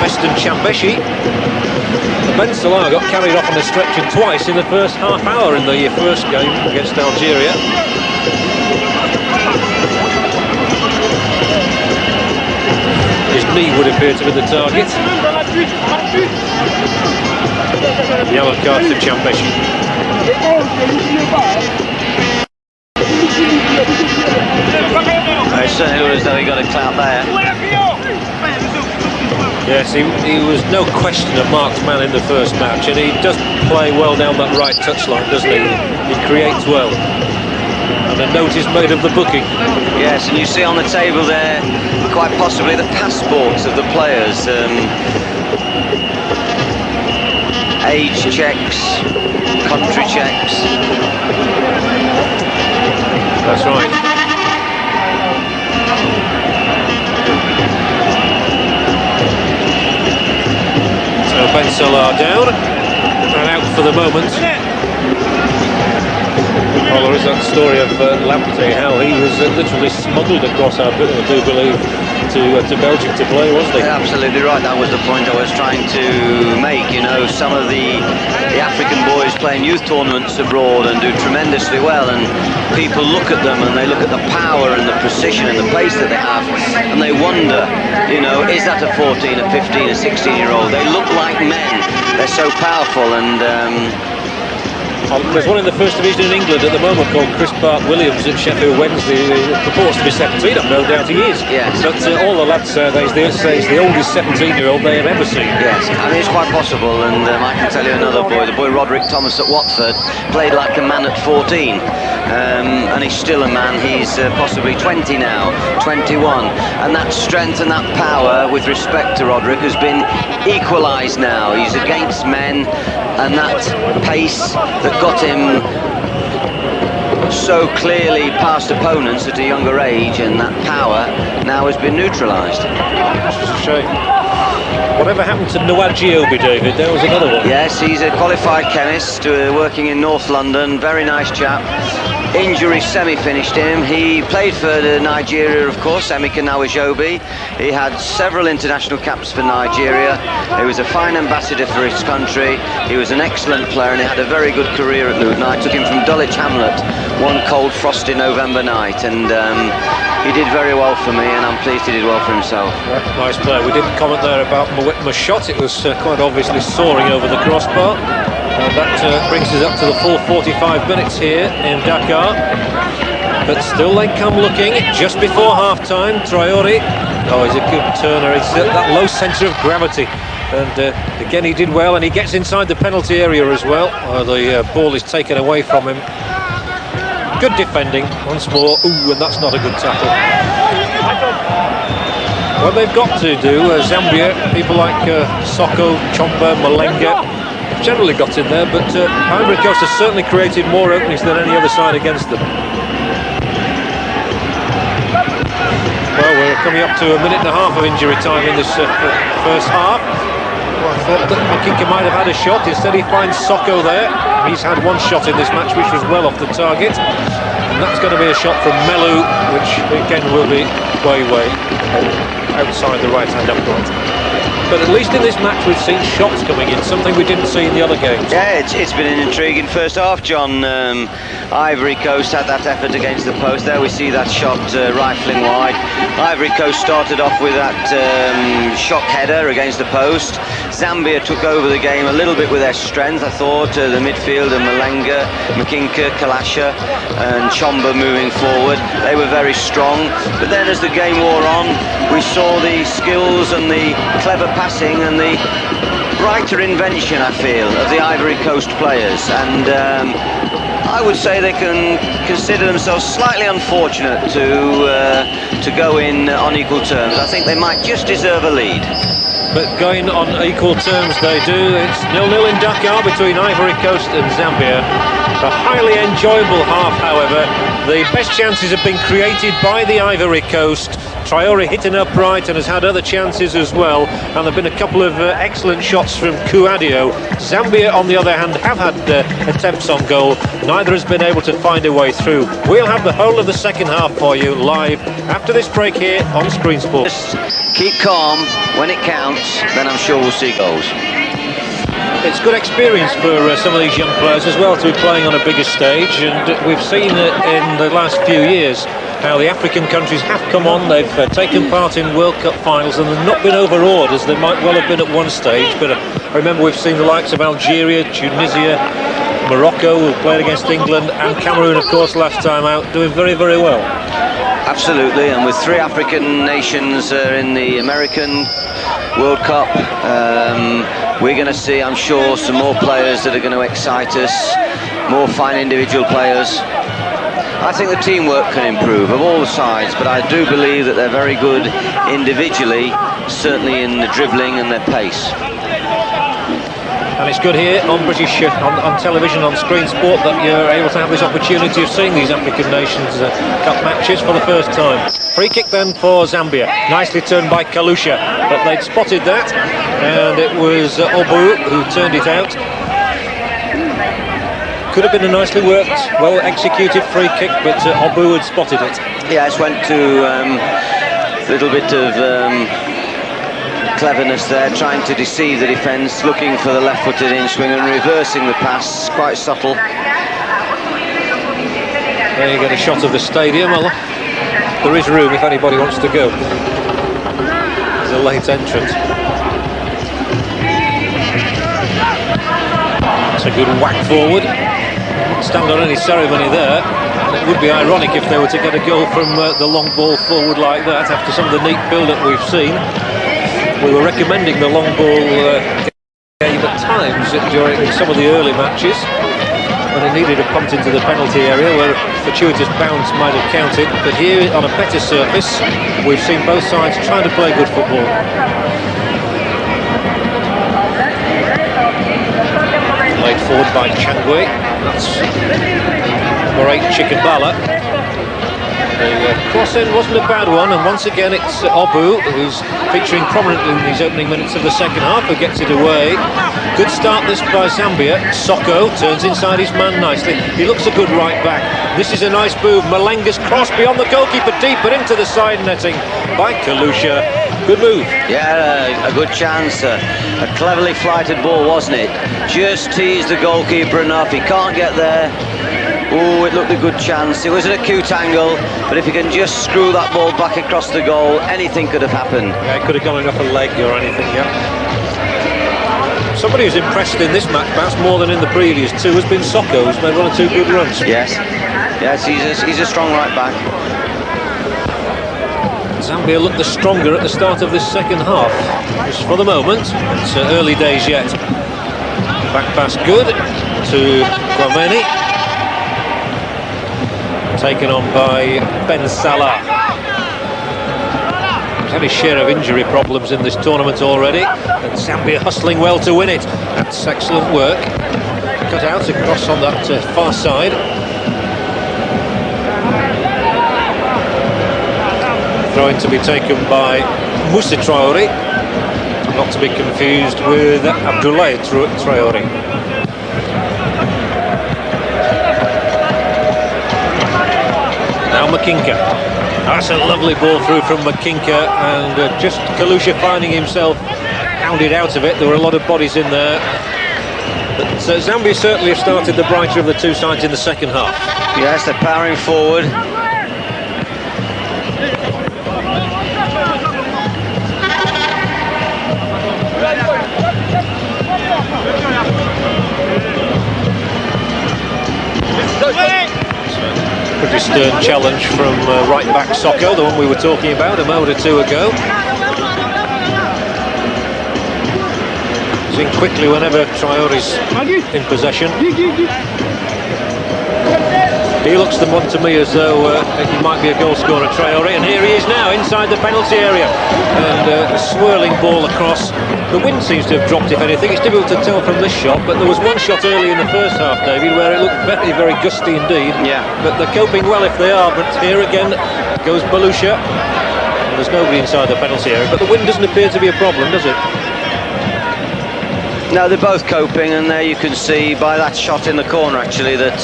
Weston Chambeshi. Ben Salah got carried off on a stretcher twice in the first half hour in the first game against Algeria. His knee would appear to be the target. Yellow card to Chambeshi. It certainly looked as though he got a clout there. Yes, he was no question a marked man in the first match, and he does play well down that right touchline, doesn't he? He creates well. And a note is made of the booking. Yes, and you see on the table there, quite possibly the passports of the players. Age checks, country checks. That's right. So Ben Salah down and out for the moment. Well, there is that story of Lamptey, how he was literally smuggled across, I do believe, to Belgium to play, wasn't he? Yeah, absolutely right. That was the point I was trying to make. You know, some of the African boys playing youth tournaments abroad and do tremendously well, and people look at them and they look at the power and the precision and the pace that they have, and they wonder, you know, is that a 14, a 15, a 16-year-old? They look like men. They're so powerful, and there's one in the First Division in England at the moment called Chris Bart-Williams at Sheffield Wednesday. He purports to be 17, I've no doubt he is. Yes. But all the lads say he's the oldest 17-year-old they have ever seen. yes, I mean, it's quite possible, and I can tell you another boy, the boy Roderick Thomas at Watford, played like a man at 14, and he's still a man. He's possibly 20 now, 21, and that strength and that power, with respect to Roderick, has been equalised now. He's against men, and that pace that got him so clearly past opponents at a younger age, and that power now has been neutralised. It's a shame. Whatever happened to Nwagiobi, David? There was another one. Yes, he's a qualified chemist working in North London. Very nice chap. Injury semi-finished him. He played for Nigeria, of course, Emeka Nwagiobi. He had several international caps for Nigeria. He was a fine ambassador for his country. He was an excellent player, and he had a very good career at Luton. I took him from Dulwich Hamlet one cold, frosty November night, and he did very well for me, and I'm pleased he did well for himself. Nice player. We didn't comment there about Mwitma's shot. It was quite obviously soaring over the crossbar. And that brings us up to the full 45 minutes here in Dakar. But still they come looking just before half-time. Traore, he's a good turner. It's that low centre of gravity. And again, he did well, and he gets inside the penalty area as well. The ball is taken away from him. Good defending once more. Ooh, and that's not a good tackle. What they've got to do, Zambia, people like Soko, Chomba, Malenga, generally got in there, but Ivory Coast has certainly created more openings than any other side against them. Well, we're coming up to a minute and a half of injury time in this first half. Well, I thought that Makinka might have had a shot. Instead he finds Soko there. He's had one shot in this match, which was well off the target, and that's going to be a shot from Melu, which again will be way outside the right hand upright. But at least in this match we've seen shots coming in, something we didn't see in the other games. Yeah, it's been an intriguing first half, John. Ivory Coast had that effort against the post. There we see that shot rifling wide. Ivory Coast started off with that shock header against the post. Zambia took over the game a little bit with their strength, I thought. The midfield and Malenga, Makinka, Kalasha and Chomba moving forward. They were very strong. But then as the game wore on, we saw the skills and the clever passing and the brighter invention, I feel, of the Ivory Coast players, and I would say they can consider themselves slightly unfortunate to go in on equal terms. I think they might just deserve a lead. But going on equal terms they do. It's 0-0 in Dakar between Ivory Coast and Zambia. A highly enjoyable half, however. The best chances have been created by the Ivory Coast. Traore hit an upright and has had other chances as well, and there have been a couple of excellent shots from Kouadio. Zambia, on the other hand, have had attempts on goal. Neither has been able to find a way through. We'll have the whole of the second half for you live after this break here on Screen Sport. Just keep calm when it counts, then I'm sure we'll see goals. It's good experience for some of these young players as well to be playing on a bigger stage, and we've seen in the last few years how the African countries have come on. They've taken part in World Cup finals and they've not been overawed as they might well have been at one stage, but I remember we've seen the likes of Algeria, Tunisia, Morocco, who played against England, and Cameroon, of course, last time out, doing very, very well. Absolutely, and with three African nations in the American World Cup, we're going to see, I'm sure, some more players that are going to excite us, more fine individual players. I think the teamwork can improve of all the sides, but I do believe that they're very good individually, certainly in the dribbling and their pace. And it's good here on British on television, on Screen Sport, that you're able to have this opportunity of seeing these African Nations Cup matches for the first time. Free kick then for Zambia, nicely turned by Kalusha, but they'd spotted that, and it was Obu who turned it out. Could have been a nicely worked, well executed free kick, but Obu had spotted it. Yes, went to Little bit of cleverness there, trying to deceive the defence, looking for the left-footed in-swing and reversing the pass, quite subtle. There you get a shot of the stadium. Well, there is room if anybody wants to go. There's a late entrance. It's a good whack forward. Stand on any ceremony there. And it would be ironic if they were to get a goal from the long ball forward like that after some of the neat build-up we've seen. We were recommending the long ball game at times during some of the early matches when it needed a punt into the penalty area where a fortuitous bounce might have counted. But here on a better surface, we've seen both sides trying to play good football. Laid forward by Changwe. That's great Chikabala. The cross end wasn't a bad one, and once again it's Obu who's featuring prominently in these opening minutes of the second half, who gets it away. Good start this by Zambia. Soko turns inside his man nicely. He looks a good right back. This is a nice move. Malenga's cross beyond the goalkeeper, deep but into the side netting by Kalusha. Good move. Yeah, a good chance. A cleverly flighted ball, wasn't it? Just teased the goalkeeper enough. He can't get there. Oh, it looked a good chance. It was an acute angle, but if he can just screw that ball back across the goal, anything could have happened. Yeah, it could have gone off a leg or anything, yeah. Somebody who's impressed in this match, perhaps more than in the previous two, has been Soko, who's made one or two good runs. Yes, he's a strong right back. Zambia looked the stronger at the start of this second half. Just for the moment, it's early days yet. Back pass good to Kwameni. Taken on by Ben Salah. He's had his share of injury problems in this tournament already, and Zambia hustling well to win it. That's excellent work. Cut out across on that far side. Throw-in to be taken by Moussa Traoré, not to be confused with Abdoulaye Traoré. Now Makinka. That's a lovely ball through from Makinka, and just Kalusha finding himself hounded out of it. There were a lot of bodies in there. But Zambia certainly have started the brighter of the two sides in the second half. Yes, they're powering forward. Pretty stern challenge from right back Soko, the one we were talking about a moment or two ago. He's in quickly whenever Traoré's in possession. He looks the one to me as though he might be a goal scorer, Traoré, and here he is now inside the penalty area, and a swirling ball across. The wind seems to have dropped, if anything. It's difficult to tell from this shot, but there was one shot early in the first half, David, where it looked very, very gusty indeed. Yeah. But they're coping well if they are, but here again goes Balusha. There's nobody inside the penalty area, but the wind doesn't appear to be a problem, does it? No, they're both coping, and there you can see by that shot in the corner actually that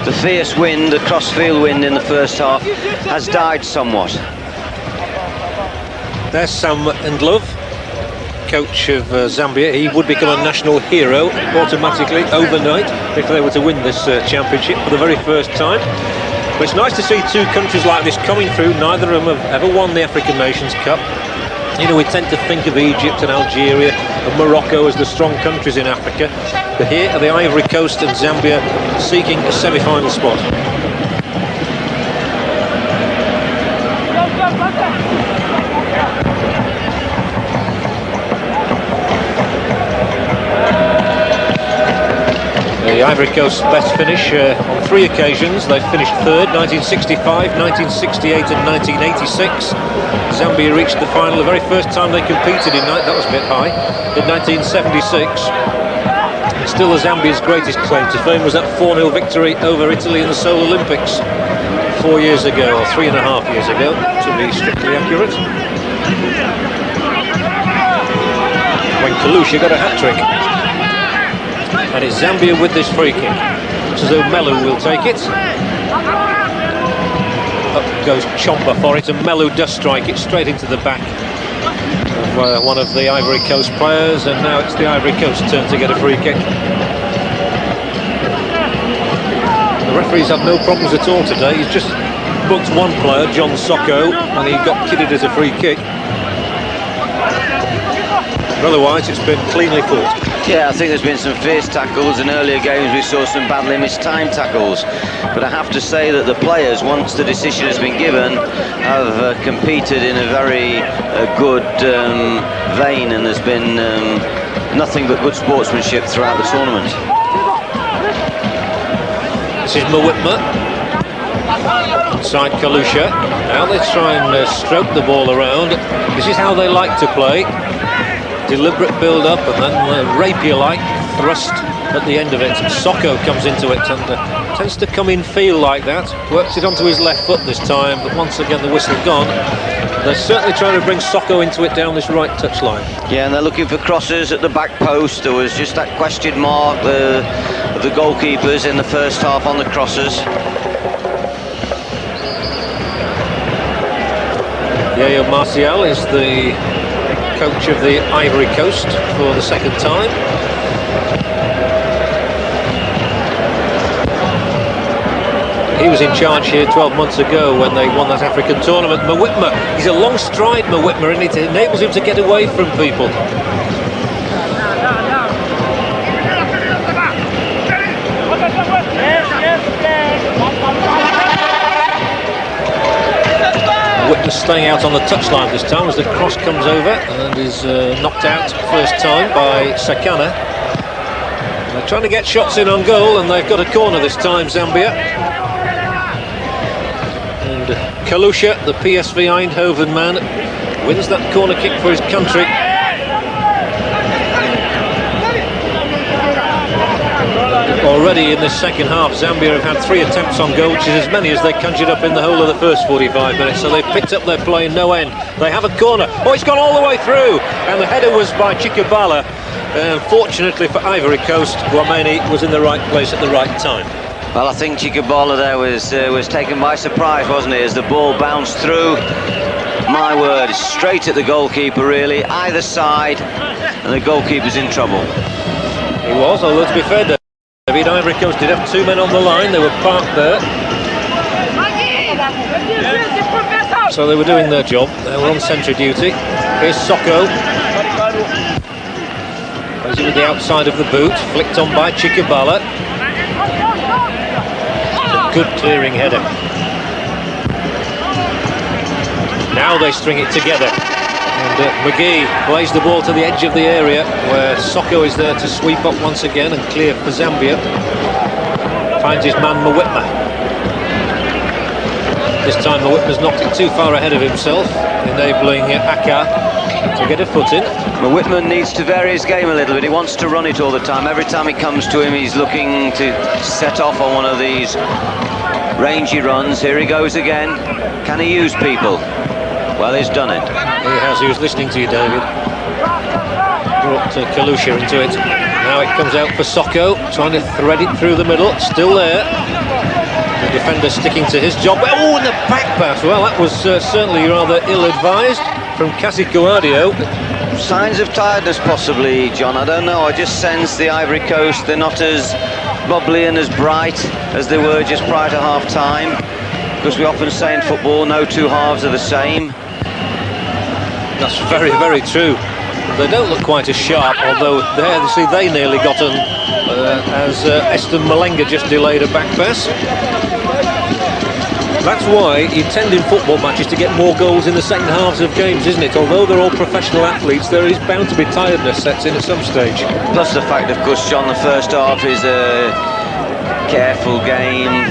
the fierce wind, the cross-field wind in the first half has died somewhat. There's Sam Ndlove, coach of Zambia. He would become a national hero automatically overnight if they were to win this championship for the very first time. But it's nice to see two countries like this coming through. Neither of them have ever won the African Nations Cup. You know, we tend to think of Egypt and Algeria and Morocco as the strong countries in Africa, but here are the Ivory Coast and Zambia seeking a semi-final spot. The Ivory Coast's best finish on 3 occasions. They've finished third, 1965, 1968 and 1986. Zambia reached the final the very first time they competed that was a bit high, in 1976. And still Zambia's greatest claim to fame was that 4-0 victory over Italy in the Seoul Olympics 4 years ago, or 3.5 years ago, to be strictly accurate. When Kalusha got a hat-trick. And it's Zambia with this free kick. It's as though Melu will take it. Up goes Chomper for it, and Melu does strike it straight into the back of one of the Ivory Coast players, and now it's the Ivory Coast turn to get a free kick. The referee's had no problems at all today. He's just booked one player, John Socko, and he got kidded as a free kick. Otherwise, it's been cleanly fought. Yeah, I think there's been some fierce tackles. In earlier games we saw some badly mistimed tackles, but I have to say that the players, once the decision has been given, have competed in a very good vein, and there's been nothing but good sportsmanship throughout the tournament. This is Mwitma, inside Kalusha. Now they try and stroke the ball around. This is how they like to play. Deliberate build-up and then rapier-like thrust at the end of it. Socko comes into it and tends to come in feel like that. Works it onto his left foot this time, but once again the whistle gone. They're certainly trying to bring Socko into it down this right touchline. Yeah, and they're looking for crosses at the back post. There was just that question mark of the goalkeepers in the first half on the crosses. Yayo Martial is the coach of the Ivory Coast for the second time. He was in charge here 12 months ago when they won that African tournament. Mwitma, he's a long stride, Mwitma, and it enables him to get away from people. Mwitma staying out on the touchline this time as the cross comes over and is knocked out first time by Sakana. They're trying to get shots in on goal, and they've got a corner this time, Zambia. And Kalusha, the PSV Eindhoven man, wins that corner kick for his country. Already in this second half, Zambia have had 3 attempts on goal, which is as many as they conjured up in the whole of the first 45 minutes, so they've picked up their play in no end. They have a corner. Oh, it's gone all the way through, and the header was by Chikabala. Fortunately for Ivory Coast, Guameni was in the right place at the right time. Well, I think Chikabala there was taken by surprise, wasn't he, as the ball bounced through. My word, straight at the goalkeeper really, either side, and the goalkeeper's in trouble. He was, although to be fair, David, Ivory Coast did have 2 men on the line. They were parked there, so they were doing their job. They were on sentry duty. Here's Socko. Plays it with the outside of the boot, flicked on by Chikabala. A good clearing header. Now they string it together. And McGee plays the ball to the edge of the area where Socko is there to sweep up once again and clear for Zambia. Finds his man Mwitma. This time Mwitma's knocked it too far ahead of himself, enabling Aka to get a foot in. Mwitma needs to vary his game a little bit. He wants to run it all the time. Every time it comes to him, he's looking to set off on one of these rangy runs. Here he goes again. Can he use people? Well, he's done it. He has. He was listening to you, David. Brought Kalusha into it. Now it comes out for Socko, trying to thread it through the middle. Still there. The defender sticking to his job. Oh, and the back pass. Well, that was certainly rather ill-advised from Kasi Kouadio. Signs of tiredness, possibly, John. I don't know. I just sense the Ivory Coast, they're not as bubbly and as bright as they were just prior to half-time. Because we often say in football, no 2 halves are the same. That's very, very true. They don't look quite as sharp, although there, you see, they nearly got on as Eston Malenga just delayed a back pass. That's why you tend in football matches to get more goals in the second halves of games, isn't it? Although they're all professional athletes, there is bound to be tiredness sets in at some stage. Plus the fact, of course, John, the first half is a careful game.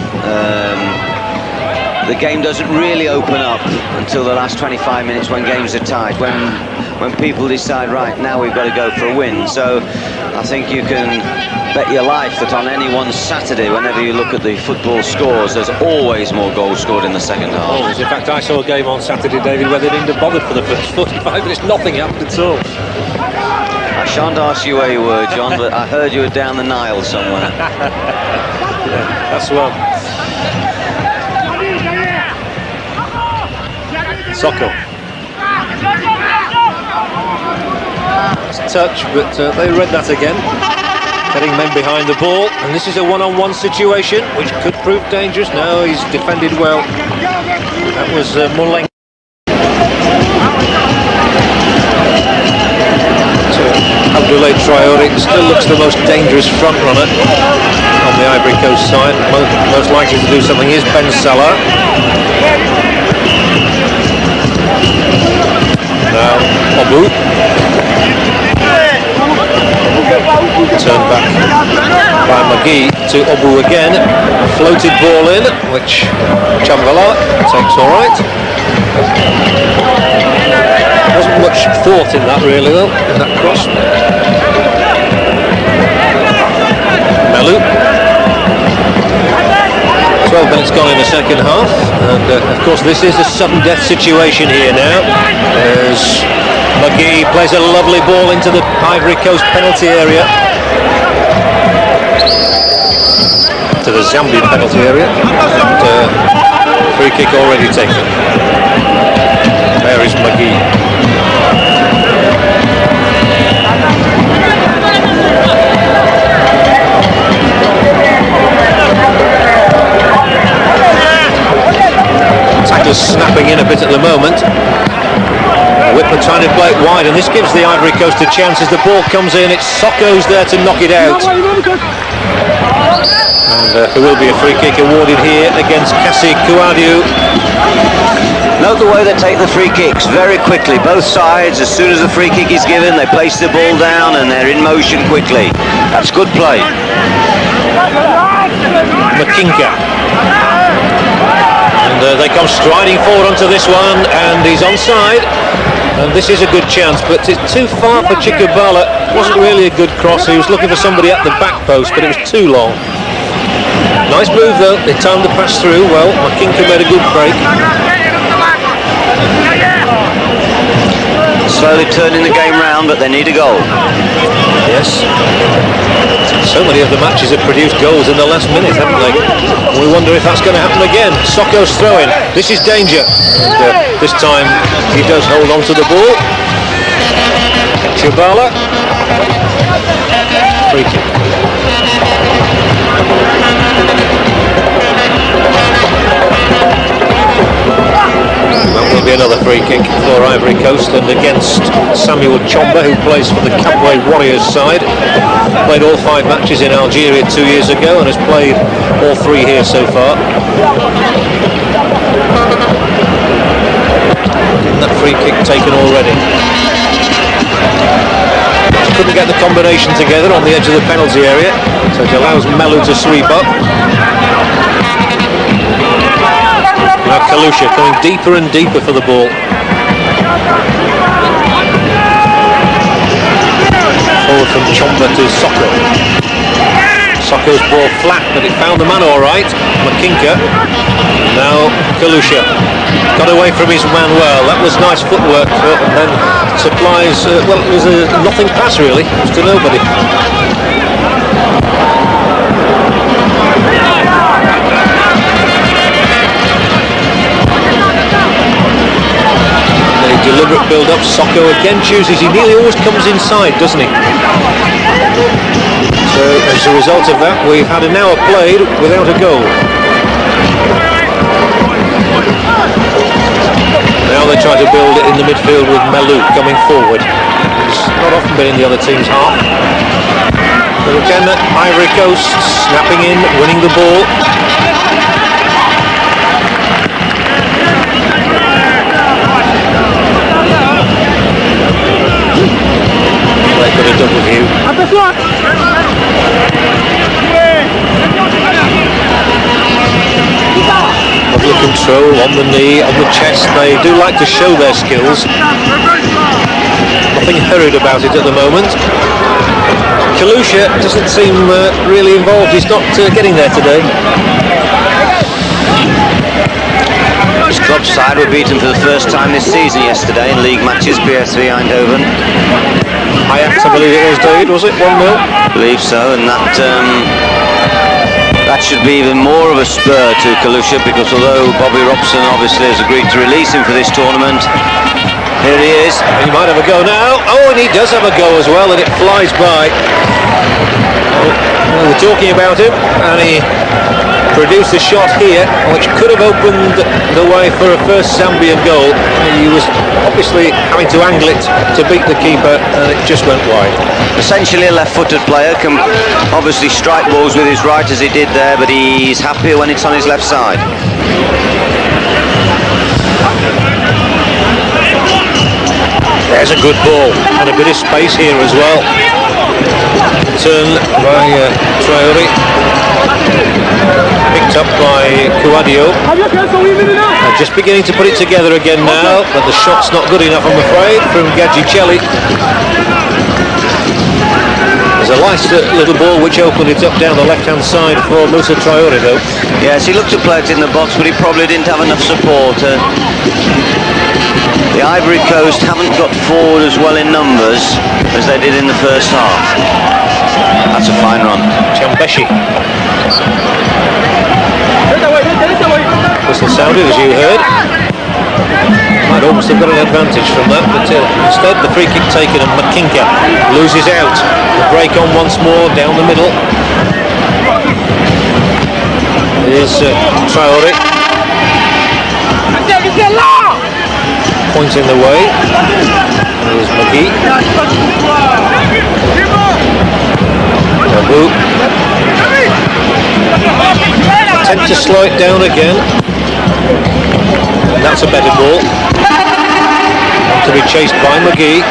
The game doesn't really open up until the last 25 minutes when games are tied, when people decide, right, now we've got to go for a win. So I think you can bet your life that on any one Saturday, whenever you look at the football scores, there's always more goals scored in the second half. Always. In fact, I saw a game on Saturday, David, where they didn't have bothered for the first 45 minutes. Nothing happened at all. I shan't ask you where you were, John, but I heard you were down the Nile somewhere. Yeah, that's well. Socko. It's a touch, but they read that again. Getting men behind the ball, and this is a one-on-one situation which could prove dangerous. No, he's defended well. That was Mullen. Abdoulaye Traoré still looks the most dangerous front runner on the Ivory Coast side. Most likely to do something is Ben Salah. Now Obu. Turned back by McGee to Obu again. Floated ball in, which Chambala takes all right. Wasn't much thought in that really though, in that cross. Melu. 12 minutes gone in the second half, and of course this is a sudden death situation here now, as McGee plays a lovely ball into the Ivory Coast penalty area, to the Zambia penalty area, and free kick already taken. There is McGee. Tackle's snapping in a bit at the moment. Whitman trying to play it wide, and this gives the Ivory Coast a chance as the ball comes in. It's Socko's there to knock it out. And there will be a free kick awarded here against Kassi Kouadio. Note the way they take the free kicks very quickly, both sides. As soon as the free kick is given, they place the ball down and they're in motion quickly. That's good play. Makinka. And they come striding forward onto this one, and he's onside. And this is a good chance, but it's too far for Chikubala. It wasn't really a good cross. He was looking for somebody at the back post, but it was too long. Nice move though. They timed the pass through well. Makinka made a good break. Slowly turning the game round, but they need a goal. Yes. So many of the matches have produced goals in the last minute, haven't they? We wonder if that's going to happen again. Socko's throw-in. This is danger. And, this time he does hold on to the ball. Chibala. Free kick. That will be another free kick for Ivory Coast, and against Samuel Chomba, who plays for the Kabwe Warriors side. Played all 5 matches in Algeria 2 years ago and has played all 3 here so far. And that free kick taken already. Couldn't get the combination together on the edge of the penalty area, so it allows Melu to sweep up. Now Kalusha coming deeper and deeper for the ball. Forward from Chomba to Socko. Socko's ball flat, but it found the man all right. Makinka. Now Kalusha. Got away from his man well. That was nice footwork, and then supplies, well, it was a nothing pass really. It was to nobody. Deliberate build-up. Socko again chooses. He nearly always comes inside, doesn't he? So as a result of that, we've had an hour played without a goal. Now they try to build it in the midfield with Melu coming forward. He's not often been in the other team's half. But again, Ivory Coast snapping in, winning the ball. They've got a double view. Lovely control on the knee, on the chest. They do like to show their skills. Nothing hurried about it at the moment. Kalusha doesn't seem really involved. He's not getting there today. His club side were beaten for the first time this season yesterday in league matches, PSV Eindhoven. High-Octane, I believe it was, David, was it? 1-0? I believe so, and that That should be even more of a spur to Kalusha, because although Bobby Robson obviously has agreed to release him for this tournament, here he is. And he might have a go now. Oh, and he does have a go as well, and it flies by. We were talking about him, and he produced a shot here which could have opened the way for a first Zambian goal. He was obviously having to angle it to beat the keeper, and it just went wide. Essentially a left-footed player, can obviously strike balls with his right as he did there, but he's happier when it's on his left side. There's a good ball and a bit of space here as well. Turn by Traore, picked up by Kouadio. Just beginning to put it together again now, but the shot's not good enough, I'm afraid, from Gadjicelli. There's a nice little ball which opened it up down the left-hand side for Moussa Traore, though. Yes, he looked to play it in the box, but he probably didn't have enough support. The Ivory Coast haven't got forward as well in numbers as they did in the first half. That's a fine run. Chambeshi. Whistle sounded, as you heard. Might almost have got an advantage from that, but instead the free kick taken, and Makinka loses out. The break on once more down the middle. Here's Traore. Points in the way. Here's McGee. Abu. Attempt to slow it down again. That's a better ball. To be chased by McGee.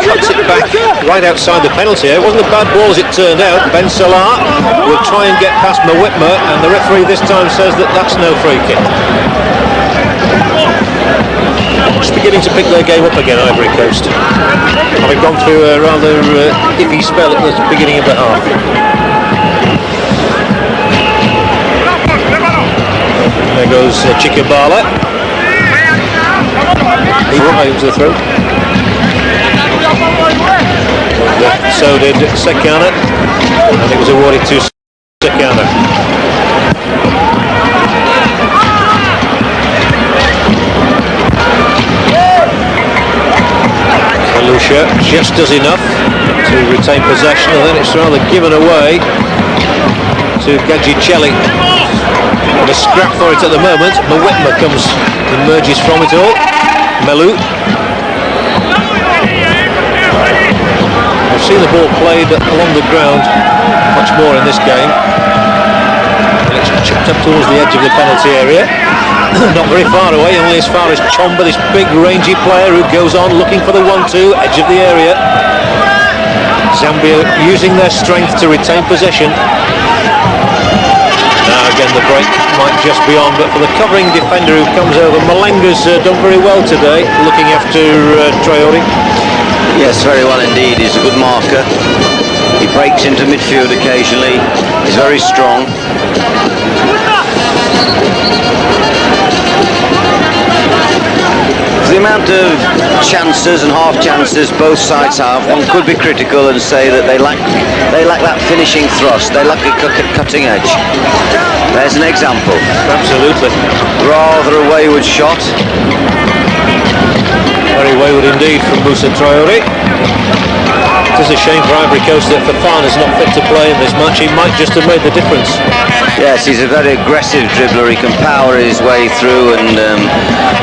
Cuts it back right outside the penalty area. It wasn't a bad ball as it turned out. Ben Salah will try and get past Mwitma, and the referee this time says that that's no free kick. Just beginning to pick their game up again, Ivory Coast. Having gone through a rather iffy spell at the beginning of the half. There goes Chikabala. He drives the throw. And so did Sekana. And it was awarded to Sekana. Kalusha just does enough to retain possession, and then it's rather given away to Gadjicelli. And a scrap for it at the moment. Mwitma emerges from it all. Melu. I've seen the ball played along the ground much more in this game. And it's chipped up towards the edge of the penalty area. Not very far away, only as far as Chomba, this big rangy player who goes on looking for the 1-2, edge of the area. Zambia using their strength to retain possession. Now again the break might just be on, but for the covering defender who comes over, Malenga's done very well today, looking after Traore. Yes, very well indeed. He's a good marker. He breaks into midfield occasionally. He's very strong. The amount of chances and half chances both sides have, one could be critical and say that they lack that finishing thrust, they lack a cutting edge. There's an example. Absolutely. Rather a wayward shot. Very wayward indeed from Moussa Traore. It is a shame for Ivory Coast that Fofana's not fit to play in this match. He might just have made the difference. Yes, he's a very aggressive dribbler. He can power his way through and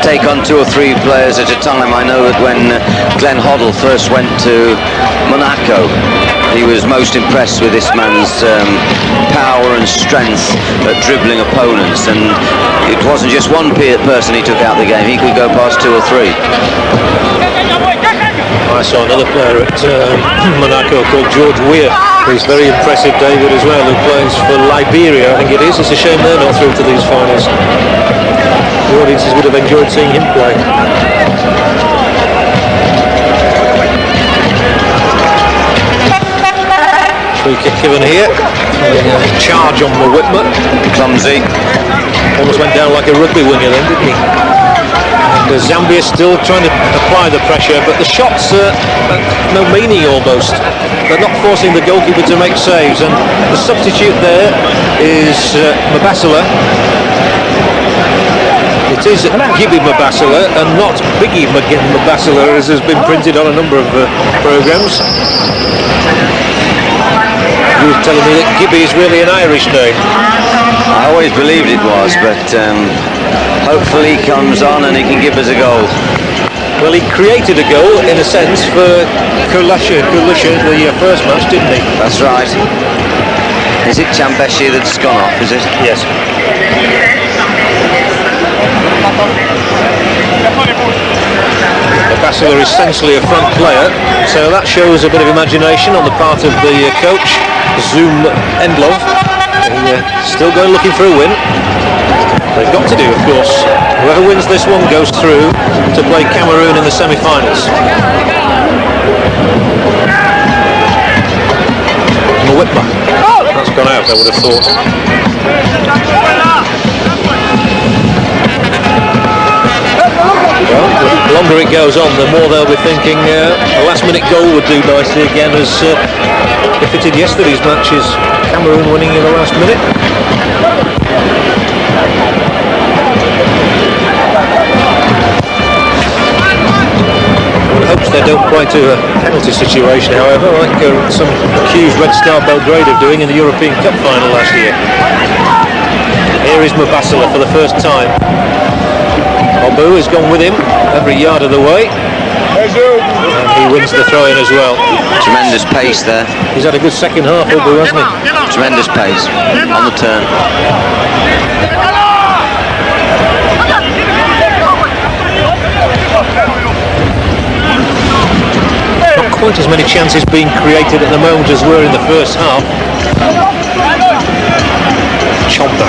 take on 2 or 3 players at a time. I know that when Glenn Hoddle first went to Monaco, he was most impressed with this man's power and strength at dribbling opponents, and it wasn't just one person he took out the game. He could go past 2 or 3. I saw another player at Monaco called George Weir. He's very impressive, David, as well, who plays for Liberia, I think it is. It's a shame they're not through to these finals. The audiences would have enjoyed seeing him play. Free kick given here. Charge on Mwitma. Clumsy. Almost went down like a rugby winger then, didn't he? Zambia still trying to apply the pressure, but the shots no meaning almost. They're not forcing the goalkeeper to make saves, and the substitute there is Mabasala. It is Gibby Mabasala and not Biggie Mabasala, as has been printed on a number of programmes. You were telling me that Gibby is really an Irish name. I always believed it was, but hopefully he comes on and he can give us a goal. Well, he created a goal, in a sense, for Kulusha the first match, didn't he? That's right. Is it Chambeshi that's gone off, is it? Yes. Mabasala is essentially a front player, so that shows a bit of imagination on the part of the coach, Zoom Endlov. Still going looking for a win. They've got to do, of course. Whoever wins this one goes through to play Cameroon in the semi-finals. Mwitma. That's gone out, I would have thought. Well, the longer it goes on, the more they'll be thinking a last-minute goal would do nicely again, as if it did yesterday's matches. Cameroon winning in the last minute. One hopes they don't quite do a penalty situation, however, like some accused Red Star Belgrade of doing in the European Cup final last year. Here is Mabasala for the first time. Obu has gone with him every yard of the way. And he wins the throw-in as well. Tremendous pace there. He's had a good second half, Obu, hasn't he? Tremendous pace on the turn. Not quite as many chances being created at the moment as were in the first half. Chomba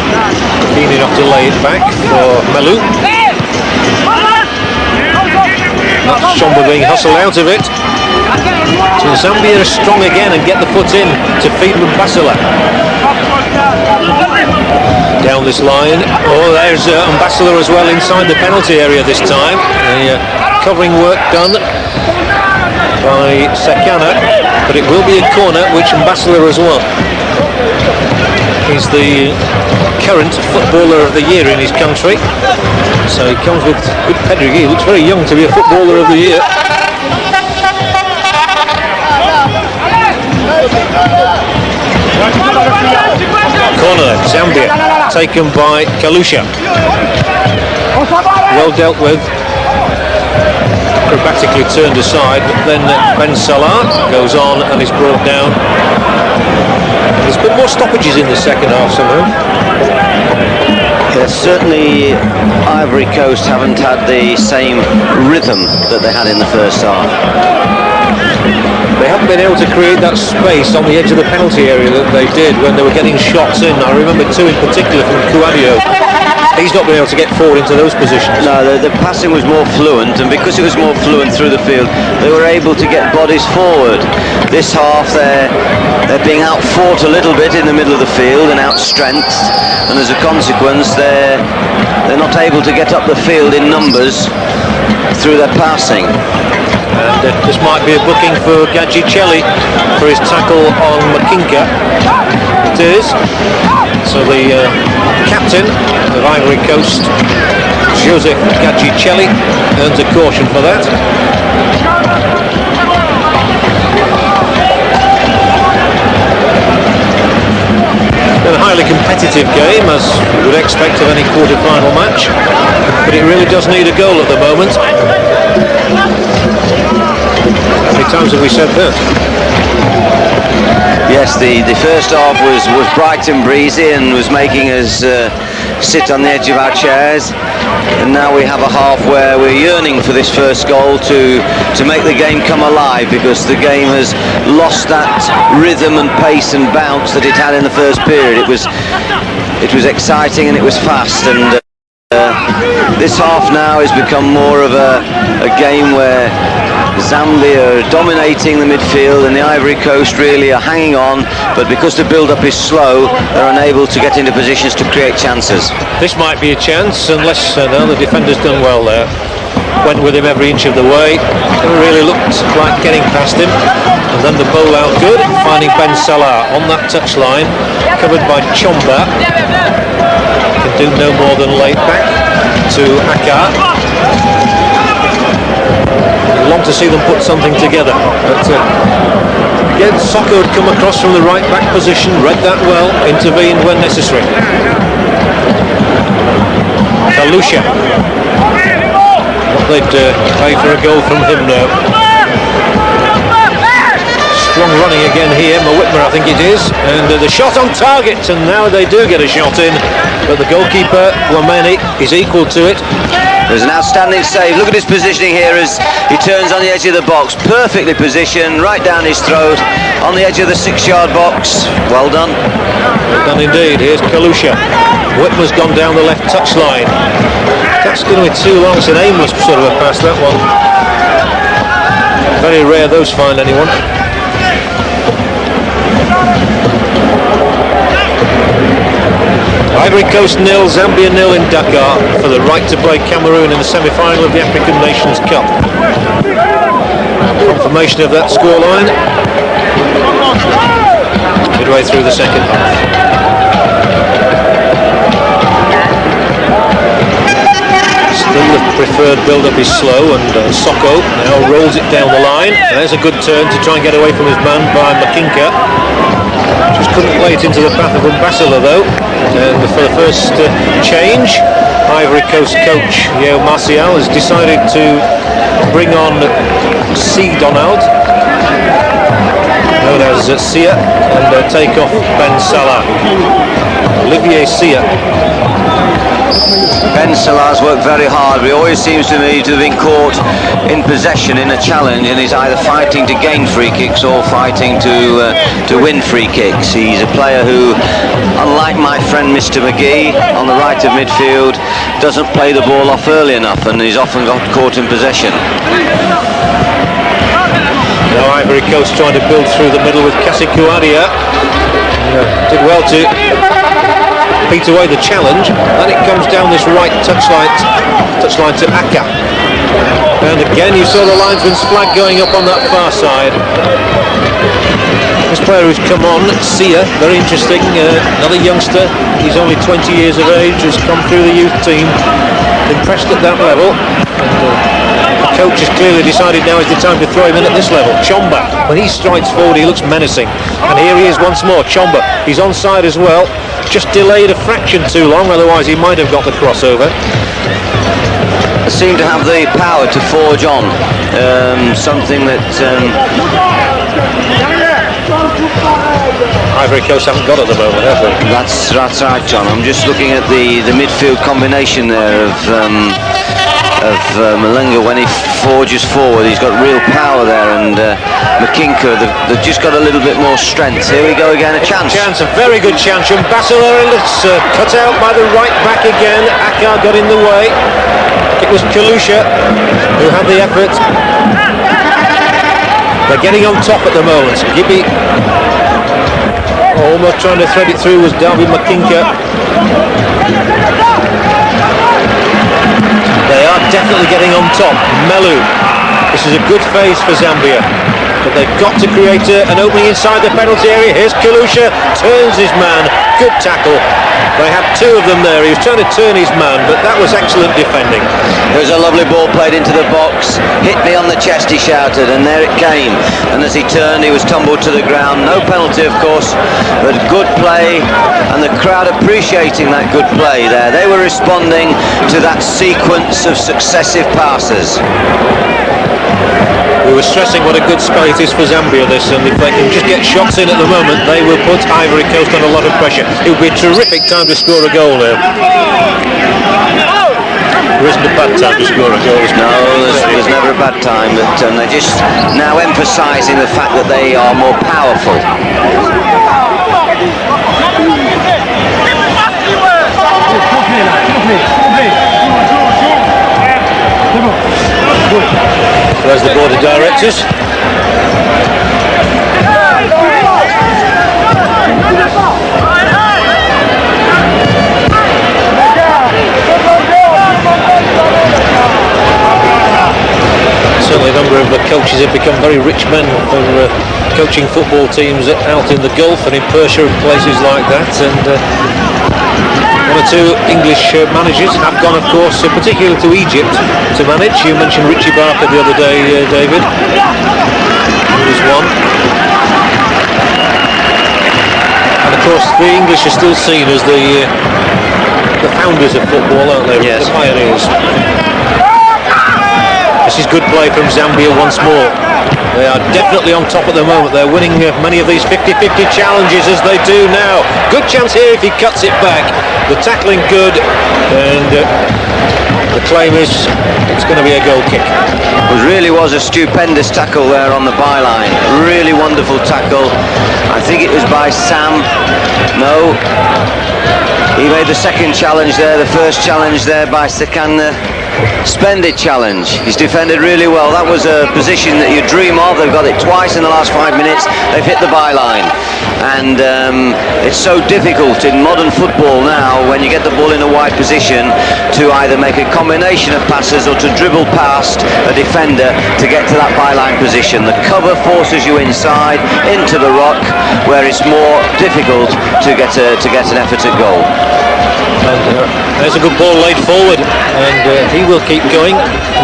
keen enough to lay it back for Malu. That's Chomba being hustled out of it. So Zambia are strong again and get the foot in to feed Mabasala. Down this line. Oh, there's Mabasala as well inside the penalty area this time. The covering work done by Sekana, but it will be a corner, which Mabasala as well. He's the current footballer of the year in his country, so he comes with good pedigree. He looks very young to be a footballer of the year. Corner, Zambia, taken by Kalusha. Well dealt with, acrobatically turned aside, but then Ben Salah goes on and is brought down. There's been more stoppages in the second half somehow. Yes, certainly Ivory Coast haven't had the same rhythm that they had in the first half. They haven't been able to create that space on the edge of the penalty area that they did when they were getting shots in. I remember two in particular from Kouadio. He's not been able to get forward into those positions. No, the passing was more fluent, and because it was more fluent through the field, they were able to get bodies forward. This half, they're being out-fought a little bit in the middle of the field and out-strengthed, and as a consequence, they're not able to get up the field in numbers through their passing. And this might be a booking for Gadjicelli for his tackle on Makinka. It is. So the captain of Ivory Coast, Joseph Gadjicelli, earns a caution for that. Been a highly competitive game, as you would expect of any quarter-final match, but it really does need a goal at the moment. How many times have we said that? Yes, the first half was bright and breezy and was making us sit on the edge of our chairs, and now we have a half where we're yearning for this first goal to make the game come alive, because the game has lost that rhythm and pace and bounce that it had in the first period. It was exciting and it was fast, and this half now has become more of a game where Zambia are dominating the midfield and the Ivory Coast really are hanging on, but because the build-up is slow, they're unable to get into positions to create chances. This might be a chance, unless no, the defender's done well there. went with him every inch of the way. Never really looked like getting past him. And then the bowl out good, finding Ben Salah on that touchline, covered by Chomba. Can do no more than lay back to Aka. I'd long to see them put something together. But again, Socko had come across from the right back position, read that well, intervened when necessary. Kalusha. What they'd pay for a goal from him now. Strong running again here, Whitmer I think it is, and the shot on target, and now they do get a shot in, but the goalkeeper, Wameni, is equal to it. There's an outstanding save. Look at his positioning here as he turns on the edge of the box, perfectly positioned, right down his throat, on the edge of the 6-yard box. Well done. Well done indeed. Here's Kalusha. Whitmer's gone down the left touchline. That's going to be too long. It's an aimless sort of a pass, that one. Very rare those find anyone. Ivory Coast 0, Zambia 0 in Dakar for the right to play Cameroon in the semi-final of the African Nations Cup. Confirmation of that scoreline midway through the second half. Still the preferred build-up is slow, and Socko now rolls it down the line. There's a good turn to try and get away from his man by Makinka. Just couldn't play it into the path of Mbasila though. And for the first change, Ivory Coast coach Yeo Martial has decided to bring on C. Donald, known as Sia, and take off Ben Salah. Olivier Sia. Ben Salah's worked very hard, but he always seems to me to have been caught in possession in a challenge, and he's either fighting to gain free kicks or fighting to win free kicks. He's a player who, unlike my friend Mr. McGee on the right of midfield, doesn't play the ball off early enough, and he's often got caught in possession. Now Ivory Coast trying to build through the middle with Kasikuadia. Did well to beat away the challenge. Then it comes down this right touchline to Aka. And again you saw the linesman's flag going up on that far side. This player who's come on, Sia, very interesting, another youngster. He's only 20 years of age, has come through the youth team, impressed at that level. And, the coach has clearly decided now is the time to throw him in at this level. Chomba, when he strides forward, he looks menacing. And here he is once more, Chomba. He's onside as well. Just delayed a fraction too long, otherwise he might have got the crossover. Seem to have the power to forge on, something that Ivory Coast haven't got at the moment, have they? That's right, John. I'm just looking at the midfield combination there of Malenga when he forges forward. He's got real power there, and Makinka, they've just got a little bit more strength. Here we go again, a chance, a very good chance. And Mbasila, it's cut out by the right back again. Aka got in the way. It was Kalusha who had the effort. They're getting on top at the moment. Gibby almost trying to thread it through was Darby Makinka. They are definitely getting on top. Melu. This is a good phase for Zambia. But they've got to create an opening inside the penalty area. Here's Kalusha, turns his man. Good tackle. They had two of them there. He was trying to turn his man, but that was excellent defending. There was a lovely ball played into the box. Hit me on the chest, he shouted, and there it came. And as he turned, he was tumbled to the ground. No penalty, of course, but good play, and the crowd appreciating that good play there. They were responding to that sequence of successive passes. We were stressing what a good spell it is for Zambia this, and if they can just get shots in at the moment, they will put Ivory Coast under a lot of pressure. It would be a terrific time to score a goal now. There isn't a bad time to score a goal. No, there's never a bad time, but they're just now emphasising the fact that they are more powerful. There's the board of directors. have become very rich men for coaching football teams out in the Gulf and in Persia and places like that. And one or two English managers have gone, of course, particularly to Egypt to manage. You mentioned Richie Barker the other day, David. He was one. And of course, the English are still seen as the founders of football, aren't they? Yes. The pioneers. This is good play from Zambia once more. They are definitely on top at the moment. They're winning many of these 50-50 challenges as they do now. Good chance here if he cuts it back. The tackling good, and the claim is it's going to be a goal kick. It really was a stupendous tackle there on the byline. Really wonderful tackle. I think it was by Sam. No. He made the second challenge there, the first challenge there by Sekanda. Splendid challenge. He's defended really well. That was a position that you dream of. They've got it twice in the last 5 minutes. They've hit the byline. And it's so difficult in modern football now when you get the ball in a wide position to either make a combination of passes or to dribble past a defender to get to that byline position. The cover forces you inside into the rock where it's more difficult to get an effort at goal. And there's a good ball laid forward, and he will keep going.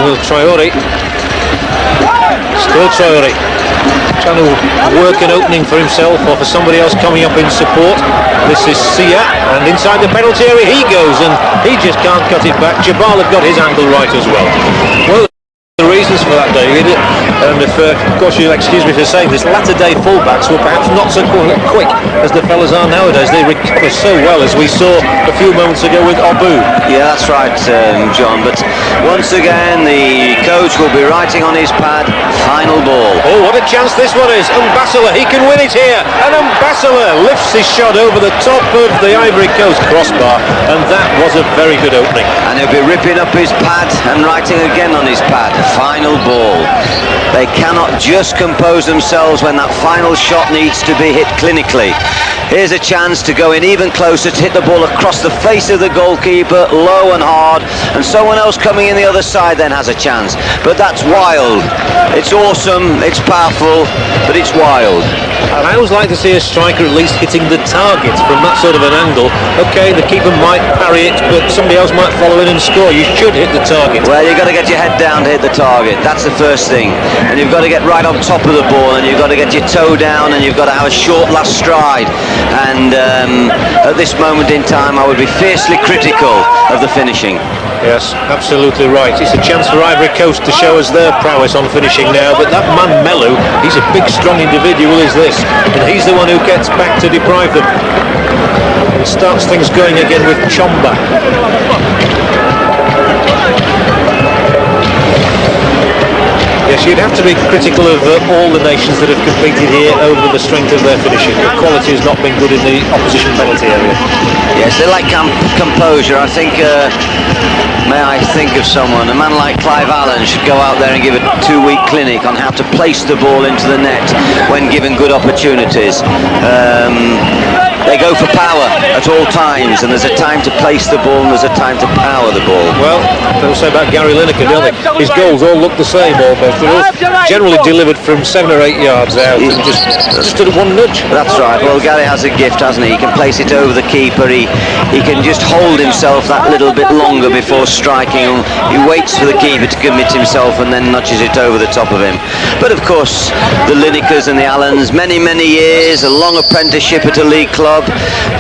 Will Traore. Still Traore, trying to work an opening for himself or for somebody else coming up in support. This is Sia, and inside the penalty area he goes, and he just can't cut it back. Jabal have got his angle right as well. Well, the reasons for that, David, and if of course you'll excuse me for saying this, latter day fullbacks were perhaps not so quick as the fellas are nowadays. They recover so well, as we saw a few moments ago with Abu. Yeah, that's right, John, but once again the coach will be writing on his pad, final ball. Oh, what a chance this one is. Mbasala, he can win it here, and Mbasala lifts his shot over the top of the Ivory Coast crossbar, and that was a very good opening. And he'll be ripping up his pad and writing again on his pad, final ball. They cannot just compose themselves when that final shot needs to be hit clinically. Here's a chance to go in even closer, to hit the ball across the face of the goalkeeper, low and hard, and someone else coming in the other side then has a chance. But that's wild. It's awesome, it's powerful, but it's wild. And I always like to see a striker at least hitting the target from that sort of an angle. Okay, the keeper might parry it, but somebody else might follow in and score. You should hit the target. Well, you've got to get your head down to hit the target. That's the first thing. And you've got to get right on top of the ball, and you've got to get your toe down, and you've got to have a short last stride. And at this moment in time, I would be fiercely critical of the finishing. Yes, absolutely right. It's a chance for Ivory Coast to show us their prowess on finishing now, but that man Melu, he's a big strong individual, is this, and he's the one who gets back to deprive them. It starts things going again with Chomba. Yes, you'd have to be critical of all the nations that have competed here over the strength of their finishing. The quality has not been good in the opposition penalty area. Yes, they like composure. I think, may I think of someone, a man like Clive Allen should go out there and give a 2-week clinic on how to place the ball into the net when given good opportunities. They go for power at all times, and there's a time to place the ball and there's a time to power the ball. Well, they'll say about Gary Lineker, don't they? His goals all look the same almost. They're all generally delivered from 7 or 8 yards out, and just at one nudge. That's right. Well, Gary has a gift, hasn't he? He can place it over the keeper. He can just hold himself that little bit longer before striking. He waits for the keeper to commit himself and then nudges it over the top of him. But of course, the Linekers and the Allens, many years, a long apprenticeship at a league club,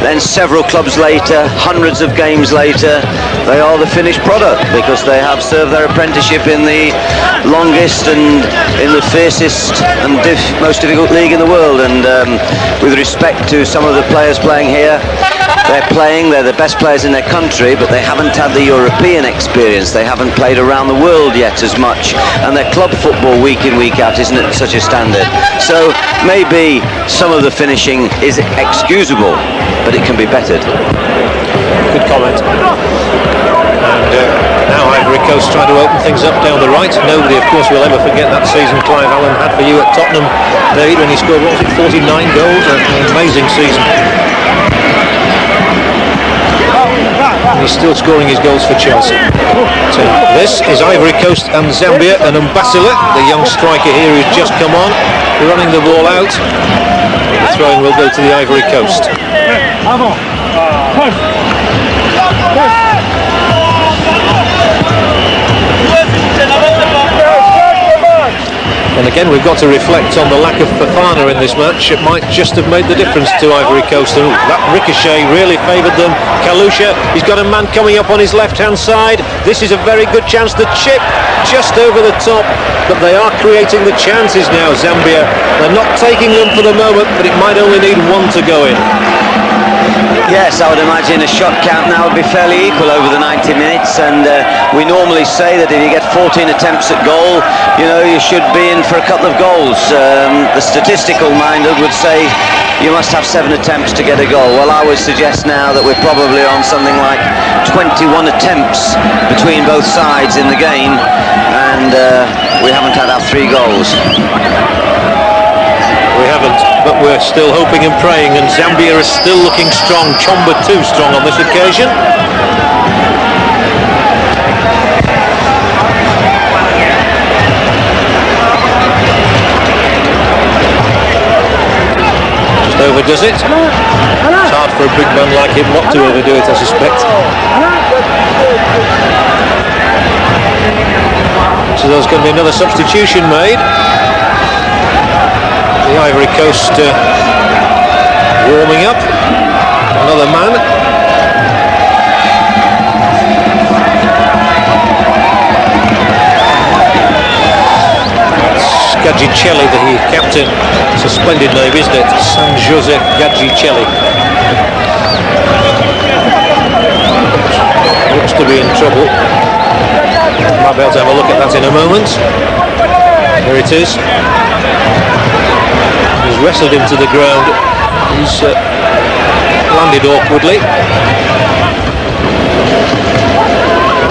then several clubs later, hundreds of games later, they are the finished product because they have served their apprenticeship in the longest and in the fiercest and most difficult league in the world. And with respect to some of the players playing here, they're the best players in their country, but they haven't had the European experience. They haven't played around the world yet as much, and their club football week in, week out isn't at such a standard. So maybe some of the finishing is excusable, but it can be bettered. Good comment. And now Ivory Coast trying to open things up down the right. Nobody, of course, will ever forget that season Clive Allen had for you at Tottenham, David, when he scored, what was it, 49 goals? An amazing season. and he's still scoring his goals for Chelsea. So this is Ivory Coast and Zambia, and Mbasile, the young striker here who's just come on, running the ball out. The throw-in will go to the Ivory Coast. And again, we've got to reflect on the lack of Fofana in this match. It might just have made the difference to Ivory Coast. And that ricochet really favoured them. Kalusha, he's got a man coming up on his left-hand side. This is a very good chance. The chip just over the top, but they are creating the chances now, Zambia. They're not taking them for the moment, but it might only need one to go in. Yes, I would imagine a shot count now would be fairly equal over the 90 minutes, and we normally say that if you get 14 attempts at goal, you know, you should be in for a couple of goals. The statistical minded would say you must have 7 attempts to get a goal. Well, I would suggest now that we're probably on something like 21 attempts between both sides in the game, and we haven't had our 3 goals. We haven't, but we're still hoping and praying, and Zambia is still looking strong. Chomba too strong on this occasion. Just overdoes it. It's hard for a big man like him not to overdo it, I suspect. So there's going to be another substitution made. The Ivory Coast warming up. Another man. It's Gadjicelli, the captain. It's a splendid name, isn't it? San Joseph Gadjicelli. Looks to be in trouble. Might be able to have a look at that in a moment. Here it is. He's wrestled him to the ground. He's landed awkwardly.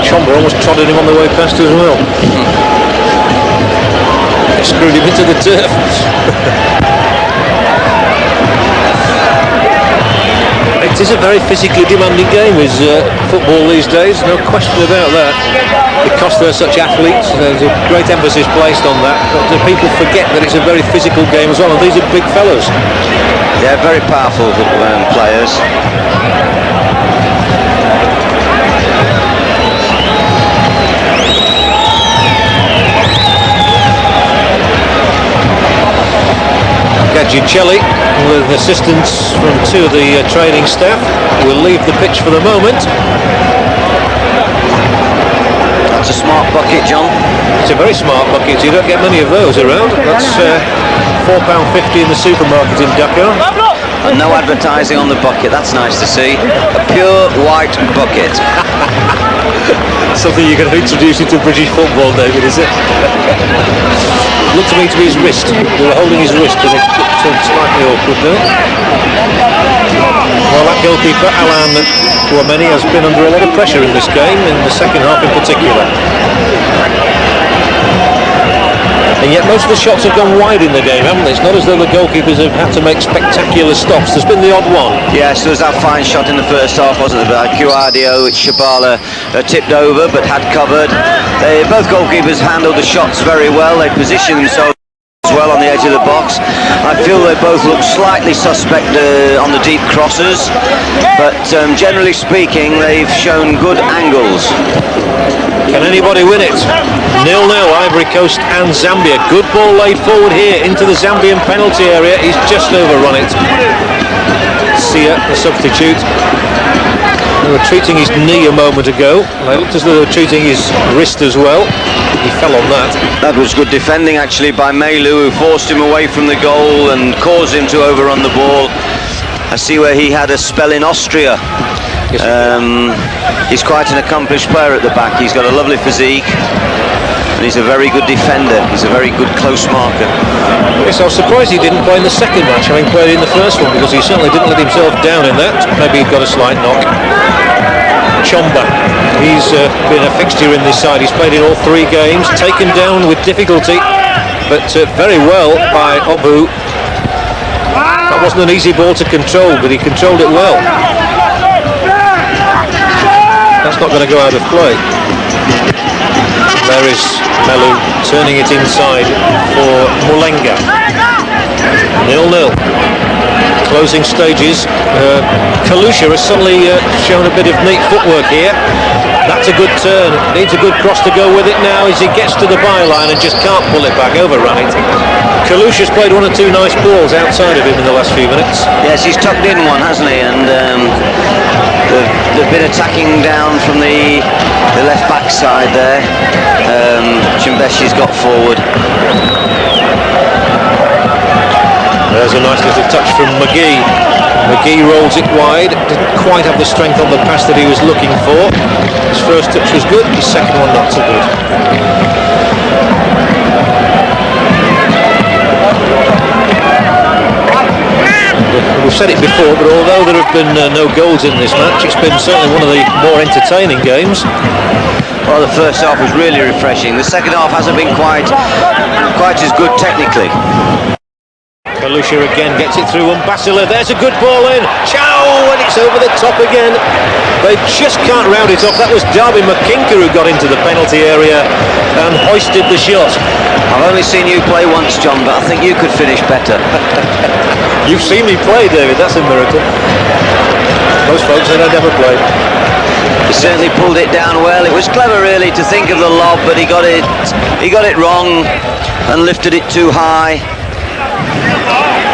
Chomba almost trotted him on the way past as well. He screwed him into the turf. It is a very physically demanding game, is football these days, no question about that. Because they're such athletes, there's a great emphasis placed on that, but people forget that it's a very physical game as well, and these are big fellows. They're very powerful players. Gadjicelli, with assistance from 2 of the training staff, will leave the pitch for the moment. That's a smart bucket, John. It's a very smart bucket. You don't get many of those around. That's £4.50 in the supermarket in Dakar. And no advertising on the bucket. That's nice to see. A pure white bucket. Something you can introduce into British football, David, is it? Looked to me to be his wrist. They were holding his wrist, and it looked slightly awkward there. Well, that goalkeeper, Alain Ouameni, has been under a lot of pressure in this game, in the second half in particular. And yet most of the shots have gone wide in the game, haven't they? It's not as though the goalkeepers have had to make spectacular stops. There's been the odd one. Yes, there was that fine shot in the first half, wasn't there? Cuadio, which Shabala tipped over but had covered. Both goalkeepers handled the shots very well. They positioned themselves well on the edge of the box. I feel they both look slightly suspect on the deep crosses, but generally speaking, they've shown good angles. Can anybody win it? 0-0, Ivory Coast and Zambia. Good ball laid forward here into the Zambian penalty area. He's just overrun it. Sia, the substitute. They were treating his knee a moment ago. They looked as though they were treating his wrist as well. He fell on that. That was good defending actually by Melu, who forced him away from the goal and caused him to overrun the ball. I see where he had a spell in Austria. Yes, he's quite an accomplished player at the back. He's got a lovely physique, and he's a very good defender. He's a very good close marker. Yes, I was surprised he didn't play in the second match, having played in the first one, because he certainly didn't let himself down in that. Maybe he'd got a slight knock. Chomba, he's been a fixture in this side. He's played in all 3 games, taken down with difficulty, but very well by Obu. That wasn't an easy ball to control, but he controlled it well. That's not going to go out of play. There is Melu turning it inside for Mulenga. 0-0. Closing stages. Kalusha has suddenly shown a bit of neat footwork here. That's a good turn. Needs a good cross to go with it now as he gets to the byline and just can't pull it back. Overrun it. Kalusha's played one or two nice balls outside of him in the last few minutes. Yes, he's tucked in one, hasn't he? And they've been attacking down from the left back side there. Chimbeshi's got forward. There's a nice little touch from McGee. McGee rolls it wide. Didn't quite have the strength on the pass that he was looking for. His first touch was good, his second one not so good. We've said it before, but although there have been no goals in this match, it's been certainly one of the more entertaining games. Well, the first half was really refreshing. The second half hasn't been quite as good technically. Kalusha again gets it through Basila. There's a good ball in. Chow, and it's over the top again. They just can't round it off. That was Darby McKinker who got into the penalty area and hoisted the shot. I've only seen you play once, John, but I think you could finish better. You've seen me play, David. That's a miracle. Most folks said I'd never play. He certainly pulled it down well. It was clever, really, to think of the lob, but he got it wrong and lifted it too high.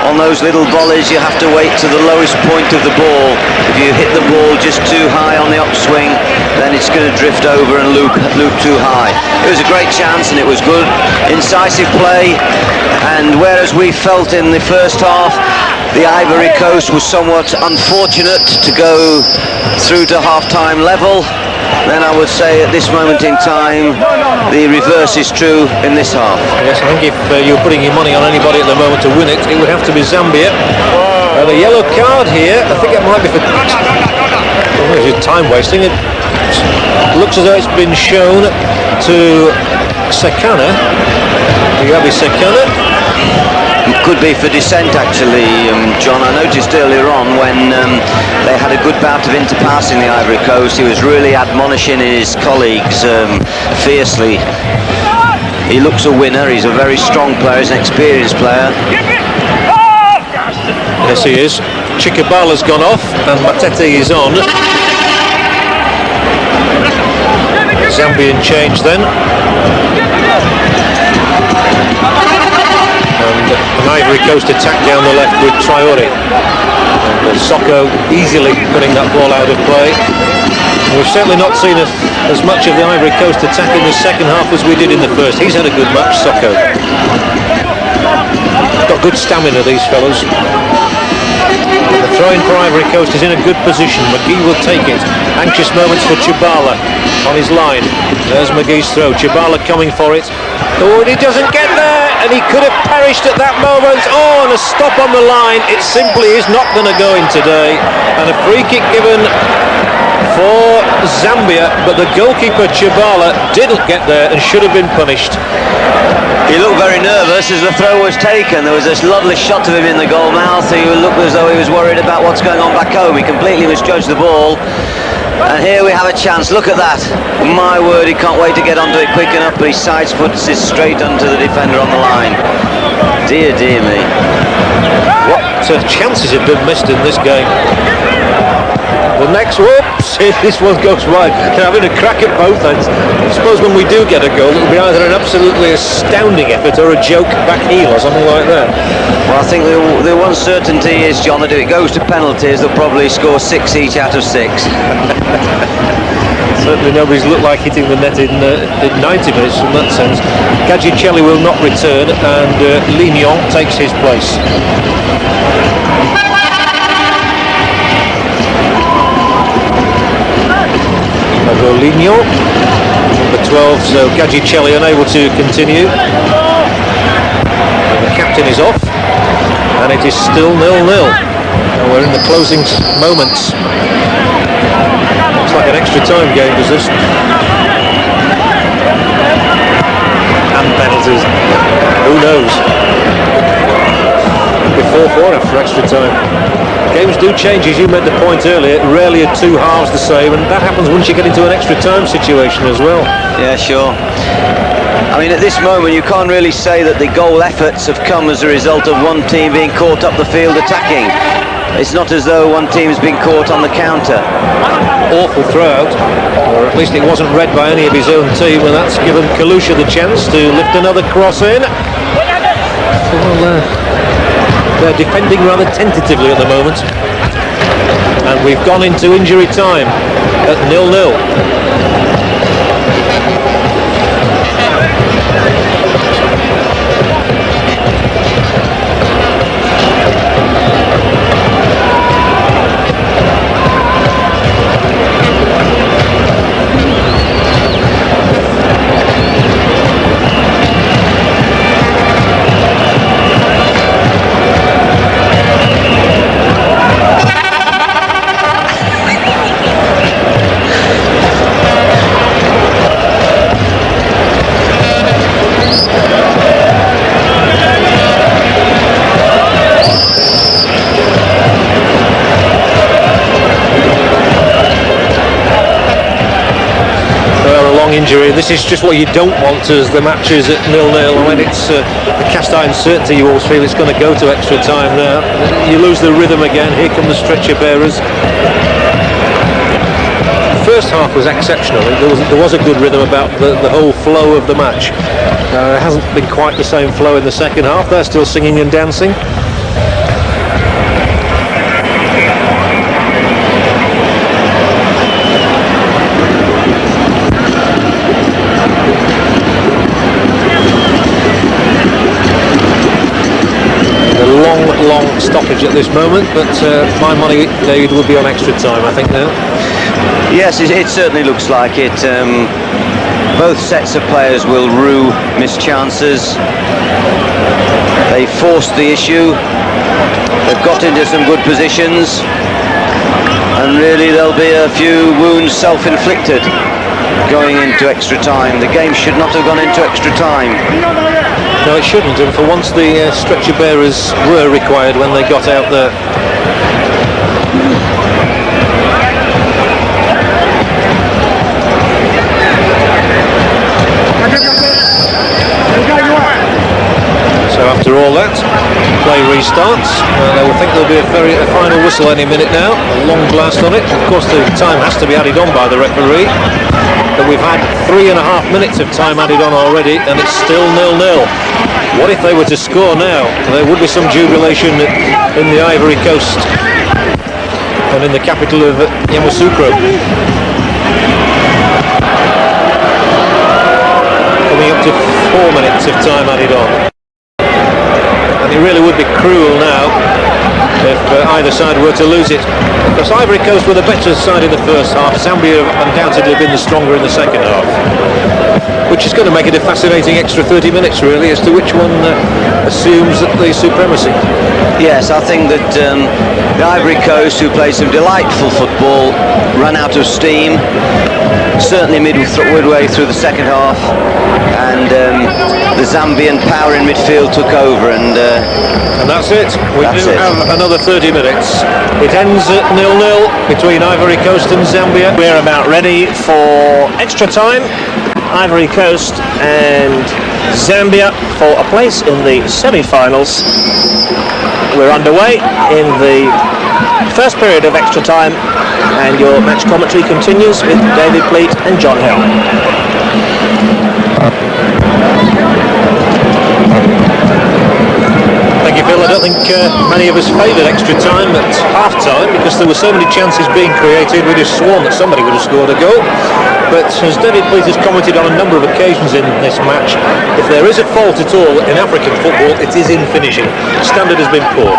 On those little volleys, you have to wait to the lowest point of the ball. If you hit the ball just too high on the upswing, then it's going to drift over and loop too high. It was a great chance and it was good, incisive play. And whereas we felt in the first half the Ivory Coast was somewhat unfortunate to go through to half-time level, then I would say at this moment in time the reverse is true in this half. Yes, I think if you're putting your money on anybody at the moment to win it, it would have to be Zambia. The yellow card here, I think it might be for time wasting. It looks as though it's been shown to Sekana. Yabi Sekana. It could be for dissent, actually, John. I noticed earlier on when they had a good bout of interpassing the Ivory Coast, he was really admonishing his colleagues fiercely. He looks a winner. He's a very strong player. He's an experienced player. Yes, he is. Chikabala's gone off and Matete is on. Zambian change then. And an Ivory Coast attack down the left with Traore. And Soko easily putting that ball out of play. And we've certainly not seen as much of the Ivory Coast attack in the second half as we did in the first. He's had a good match, Soko. Got good stamina, these fellows. The throw-in for Ivory Coast is in a good position. McGee will take it. Anxious moments for Chibala on his line. There's McGee's throw. Chibala coming for it. Oh, and he doesn't get there, and he could have perished at that moment. Oh, and a stop on the line. It simply is not going to go in today. And a free kick given for Zambia, but the goalkeeper Chibala didn't get there and should have been punished. He looked very nervous as the throw was taken. There was this lovely shot of him in the goal mouth. He looked as though he was worried about what's going on back home. He completely misjudged the ball. And here we have a chance. Look at that. My word, he can't wait to get onto it quick enough, but he sidesputs it straight onto the defender on the line. Dear, dear me. What chances have been missed in this game. The next, whoops, this one goes wide. They're having a crack at both ends. I suppose when we do get a goal, it'll be either an absolutely astounding effort or a joke back heel or something like that. Well, I think the one certainty is, John, that if it goes to penalties, they'll probably score 6 each out of 6. Certainly nobody's looked like hitting the net in 90 minutes from that sense. Gagicelli will not return and Lignon takes his place. Lignon, number 12, so Gagicelli unable to continue. And the captain is off, and it is still 0-0. And we're in the closing moments. Looks like an extra time game, does this? And penalties. Who knows? could be 4-4 after extra time. Games do change, as you made the point earlier. Rarely are two halves the same, and that happens once you get into an extra time situation as well. Yeah, sure. I mean, at this moment, you can't really say that the goal efforts have come as a result of one team being caught up the field attacking. It's not as though one team's been caught on the counter. Awful throw out, or at least it wasn't read by any of his own team, and that's given Kalusha the chance to lift another cross in. Well, they're defending rather tentatively at the moment, and we've gone into injury time at 0-0. Injury. This is just what you don't want as the match is at 0-0. When it's the cast iron certainty, you always feel it's going to go to extra time now. You lose the rhythm again. Here come the stretcher bearers. The first half was exceptional. There was a good rhythm about the whole flow of the match. It hasn't been quite the same flow in the second half. They're still singing and dancing. Long stoppage at this moment, but my money, David, will be on extra time, I think, now. Yes, it certainly looks like it. Both sets of players will rue missed chances. They forced the issue. They've got into some good positions, and really there'll be a few wounds self-inflicted going into extra time. The game should not have gone into extra time. No, it shouldn't, and for once the stretcher bearers were required when they got out there. So after all that, play restarts. They will think there'll be a final whistle any minute now. A long blast on it. Of course, the time has to be added on by the referee. But we've had 3.5 minutes of time added on already, and it's still 0-0. What if they were to score now? There would be some jubilation in the Ivory Coast and in the capital of Yamoussoukro. Coming up to 4 minutes of time added on. And it really would be cruel now if either side were to lose it. Because Ivory Coast were the better side in the first half. Zambia have undoubtedly been the stronger in the second half. Which is going to make it a fascinating extra 30 minutes, really, as to which one assumes the supremacy. Yes, I think that the Ivory Coast, who played some delightful football, ran out of steam, certainly midway through the second half, and the Zambian power in midfield took over, and that's it. We do have another 30 minutes. It ends at 0-0 between Ivory Coast and Zambia. We're about ready for extra time. Ivory Coast and Zambia for a place in the semi-finals. We're underway in the first period of extra time, and your match commentary continues with David Pleat and John Hill. Thank you, Phil. I don't think many of us favoured extra time at half-time because there were so many chances being created. We'd have sworn that somebody would have scored a goal. But as David Pleat has commented on a number of occasions in this match, if there is a fault at all in African football, it is in finishing. Standard has been poor.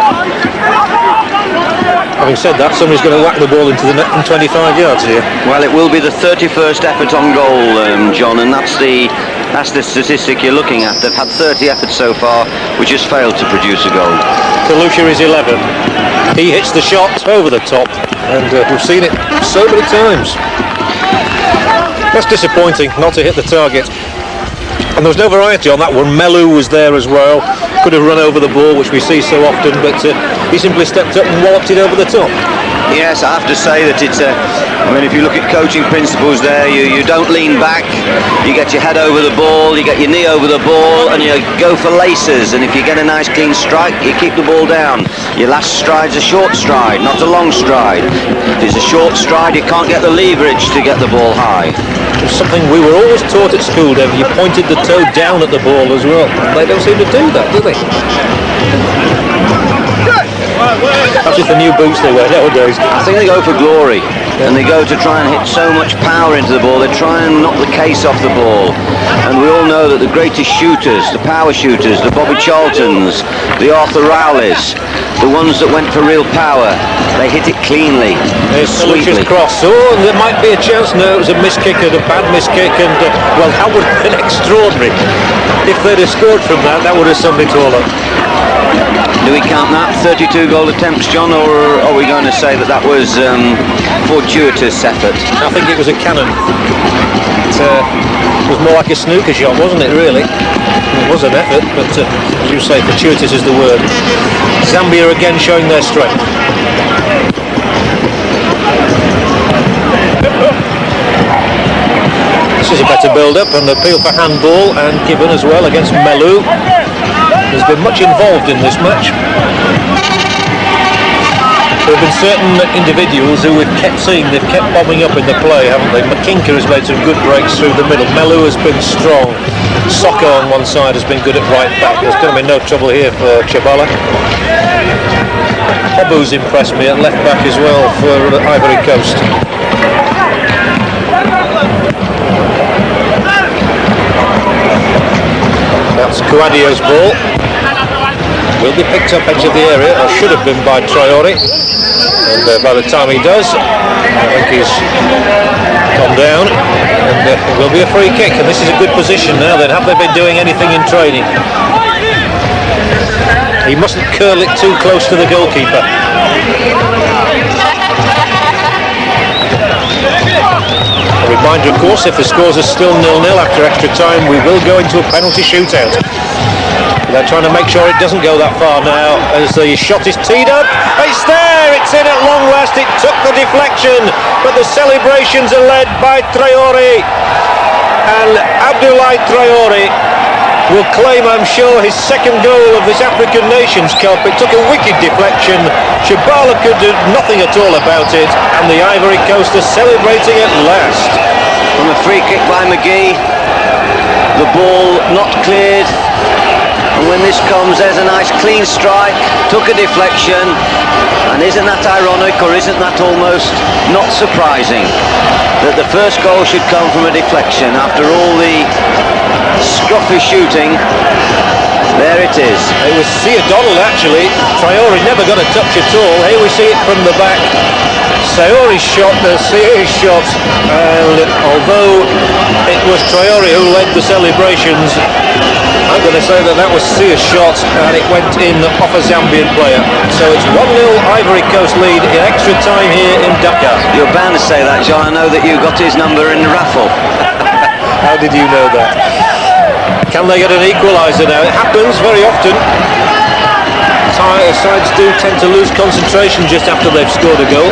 Having said that, somebody's going to whack the ball into the net from 25 yards here. Well, it will be the 31st effort on goal, John, and that's the statistic you're looking at. They've had 30 efforts so far, which has failed to produce a goal. Kalusha is 11. He hits the shot over the top, and we've seen it so many times. That's disappointing not to hit the target. And there was no variety on that one. Melu was there as well. Could have run over the ball, which we see so often, but he simply stepped up and walloped it over the top. Yes, I have to say that it's I mean, if you look at coaching principles there, you don't lean back, you get your head over the ball, you get your knee over the ball, and you go for laces, and if you get a nice clean strike, you keep the ball down. Your last stride's a short stride, not a long stride. If it's a short stride, you can't get the leverage to get the ball high. It was something we were always taught at school, Dave. You pointed the toe down at the ball as well. They don't seem to do that, do they? That's just the new boots they wear nowadays. I think they go for glory, and they go to try and hit so much power into the ball. They try and knock the case off the ball. And we all know that the greatest shooters, the power shooters, the Bobby Charltons, the Arthur Rowleys, the ones that went for real power, they hit it cleanly, sweetly. Cross. Oh, and there might be a chance. No, it was a miss kick, and a bad miss kick, and well, that would have been extraordinary. If they'd have scored from that, that would have summed it all up. Do we count that 32 goal attempts, John, or are we going to say that that was fortuitous effort? I think it was a cannon. It was more like a snooker shot, wasn't it, really? It was an effort, but as you say, fortuitous is the word. Zambia again showing their strength. This is a better build-up, and appeal for handball, and given as well against Melu. There's been much involved in this match. There have been certain individuals who we've kept seeing, they've kept bombing up in the play, haven't they? Makinka has made some good breaks through the middle. Melu has been strong. Soko on one side has been good at right back. There's going to be no trouble here for Chabala. Hobu's impressed me at left back as well for Ivory Coast. That's Kouadio's ball. Will be picked up edge of the area, or should have been by Traore. And by the time he does, I think he's gone down. And it will be a free kick. And this is a good position now then. Have they been doing anything in training? He mustn't curl it too close to the goalkeeper. A reminder, of course, if the scores are still 0-0 after extra time, we will go into a penalty shootout. They're trying to make sure it doesn't go that far now as the shot is teed up. It's there, it's in at long last. It took the deflection, but the celebrations are led by Traore. And Abdoulaye Traore will claim, I'm sure, his second goal of this African Nations Cup. It took a wicked deflection. Chabala could do nothing at all about it, and the Ivory Coast are celebrating at last. From a free kick by McGee, the ball not cleared. And when this comes, there's a nice clean strike, took a deflection, and isn't that ironic, or isn't that almost not surprising, that the first goal should come from a deflection after all the scruffy shooting? There it is. It was Sia Donald actually. Traore never got a touch at all. Here we see it from the back. Traore's shot, Sia's shot, and although it was Traore who led the celebrations, I'm going to say that was Sia's shot, and it went in off a Zambian player. So it's 1-0 Ivory Coast lead in extra time here in Dakar. You're bound to say that, John. I know that you got his number in the raffle. How did you know that? Can they get an equaliser now? It happens very often. Sides do tend to lose concentration just after they've scored a goal.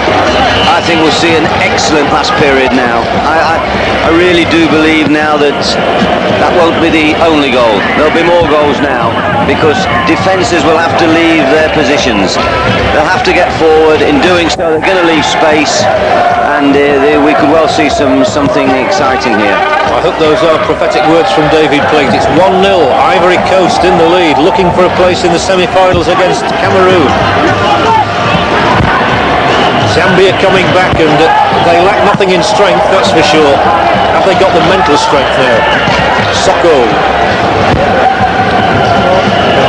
I think we'll see an excellent last period now. I really do believe now that that won't be the only goal. There'll be more goals now because defences will have to leave their positions. They'll have to get forward. In doing so, they're going to leave space, and we could well see something exciting here. I hope those are prophetic words from David Plate. It's 1-0, Ivory Coast in the lead, looking for a place in the semi-finals against Cameroon. Zambia coming back, and they lack nothing in strength, that's for sure. Have they got the mental strength now? Soko.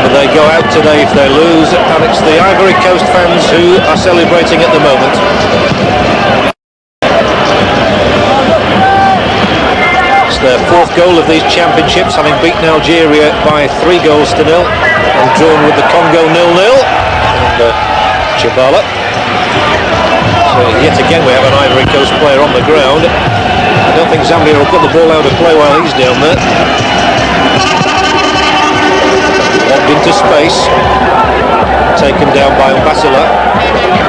But they go out today if they lose, and it's the Ivory Coast fans who are celebrating at the moment. It's their fourth goal of these championships, having beaten Algeria by 3 goals to 0 and drawn with the Congo 0-0. And Chabala. So yet again we have an Ivory Coast player on the ground. I don't think Zambia will put the ball out of play while he's down there. Lobbed into space. Taken down by Mbasila.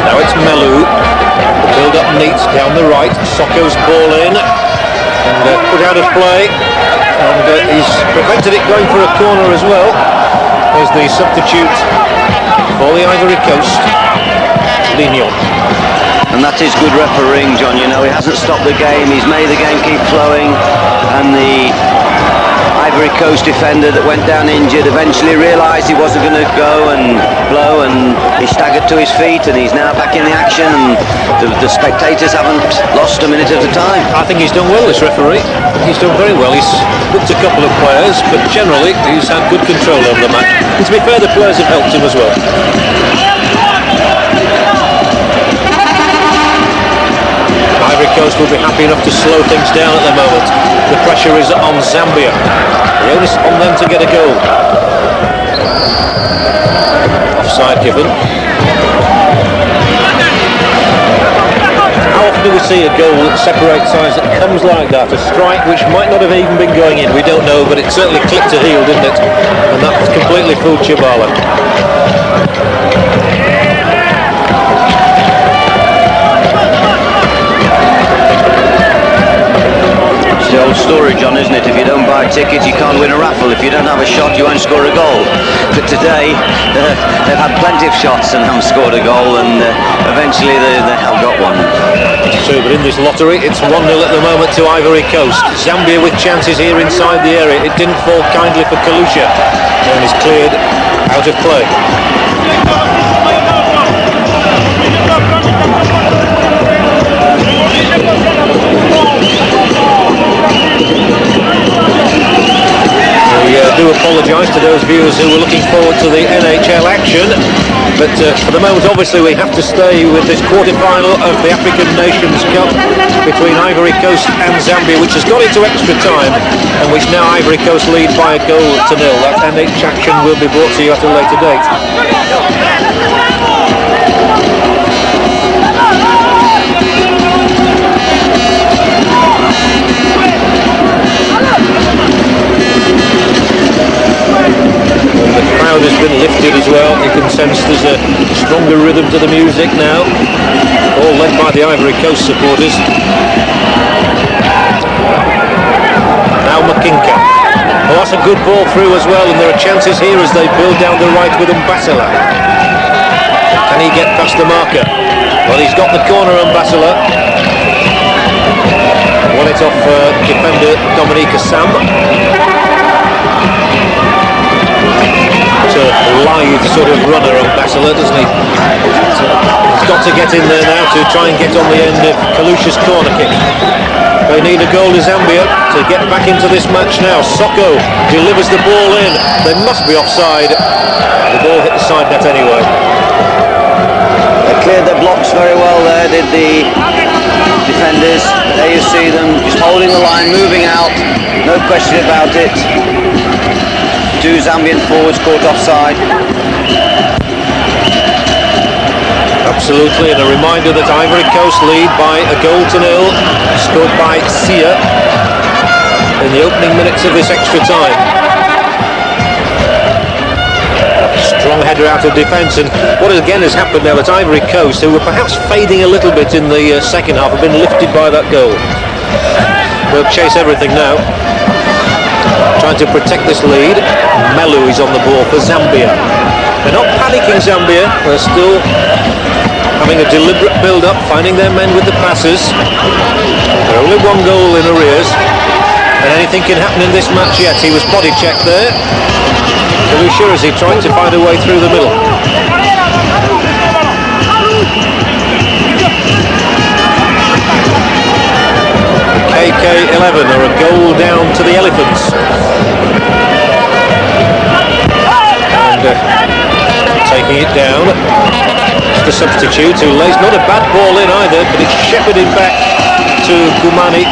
Now it's Melu. The build-up neat down the right. Soko's ball in. And put out of play. And he's prevented it going for a corner as well. There's the substitute for the Ivory Coast, Lignon. And that is good refereeing, John. You know, he hasn't stopped the game. He's made the game keep flowing. And the Ivory Coast defender that went down injured eventually realised he wasn't going to go and blow, and he staggered to his feet, and he's now back in the action, and the spectators haven't lost a minute at a time. I think he's done well, this referee. He's done very well. He's booked a couple of players, but generally he's had good control over the match. And to be fair, the players have helped him as well. Ivory Coast will be happy enough to slow things down at the moment. The pressure is on Zambia. The onus on them to get a goal. Offside given. How often do we see a goal that separates sides that comes like that? A strike which might not have even been going in, we don't know, but it certainly clipped a heel, didn't it? And that completely fooled Chibala. It's the old story, John, isn't it? If you don't buy tickets, you can't win a raffle. If you don't have a shot, you won't score a goal. But today, they've had plenty of shots and haven't scored a goal, and eventually they have got one. It's true, but in this lottery, it's 1-0 at the moment to Ivory Coast. Zambia with chances here inside the area. It didn't fall kindly for Kalusha, and is cleared out of play. We do apologise to those viewers who were looking forward to the NHL action, but for the moment obviously we have to stay with this quarter-final of the African Nations Cup between Ivory Coast and Zambia, which has got into extra time and which now Ivory Coast lead by a goal to nil. That NH action will be brought to you at a later date. The crowd has been lifted as well. You can sense there's a stronger rhythm to the music now, all led by the Ivory Coast supporters. Now Makinka. Well, that's a good ball through as well, and there are chances here as they build down the right with Mbasila. Can he get past the marker? Well, he's got the corner, Mbasila. Won it off defender Dominica Sam. A lithe sort of runner on Mbasila, doesn't he? He's got to get in there now to try and get on the end of Kalusha's corner kick. They need a goal to Zambia to get back into this match now. Soko delivers the ball in. They must be offside. The ball hit the side net anyway. They cleared their blocks very well there, did the defenders. There you see them just holding the line, moving out, no question about it. Two Zambian forwards caught offside. Absolutely, and a reminder that Ivory Coast lead by a goal to nil, scored by Sia in the opening minutes of this extra time. Strong header out of defence, and what again has happened now that Ivory Coast, who were perhaps fading a little bit in the second half, have been lifted by that goal. They'll chase everything now. Trying to protect this lead. Melu is on the ball for Zambia. They're not panicking, Zambia. They're still having a deliberate build-up, finding their men with the passes. They're only one goal in arrears, and anything can happen in this match yet. He was body checked there. Kalusha as he tried to find a way through the middle. KK11 are a goal down to the Elephants. And taking it down, the substitute who lays not a bad ball in either, but it's shepherded back to Gumani.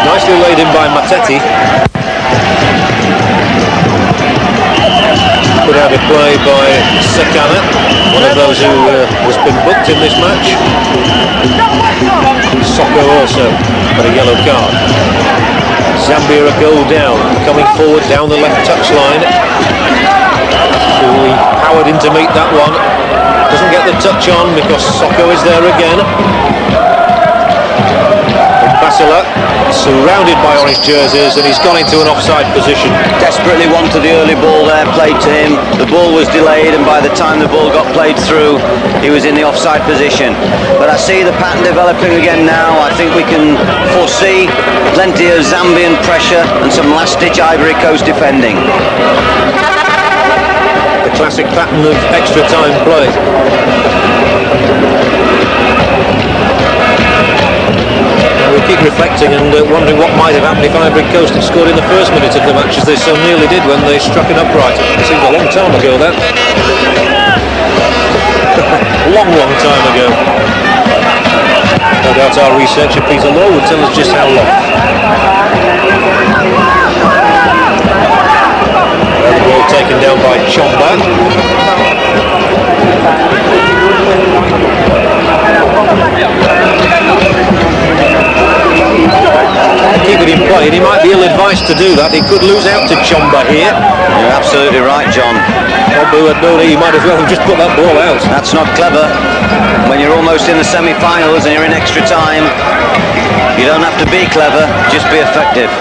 Nicely laid in by Mateti. Put out of play by Sekana, one of those who has been booked in this match. Soko also got a yellow card. Zambia a goal down, coming forward down the left touchline. Fully powered in to meet that one. Doesn't get the touch on because Soko is there again. Basila surrounded by orange jerseys, and he's gone into an offside position. Desperately wanted the early ball there played to him. The ball was delayed, and by the time the ball got played through, he was in the offside position. But I see the pattern developing again now. I think we can foresee plenty of Zambian pressure and some last-ditch Ivory Coast defending. The classic pattern of extra time play. We keep reflecting and wondering what might have happened if Ivory Coast had scored in the first minute of the match, as they so nearly did when they struck an upright. It seems a long time ago, that. long time ago. No doubt our researcher Peter Law would tell us just how long. The ball taken down by Chomba. Keep it in play, and he might be ill-advised to do that. He could lose out to Chomba here. You're absolutely right, John. Obu had no need, he might as well have just put that ball out. That's not clever. When you're almost in the semi-finals and you're in extra time, you don't have to be clever, just be effective.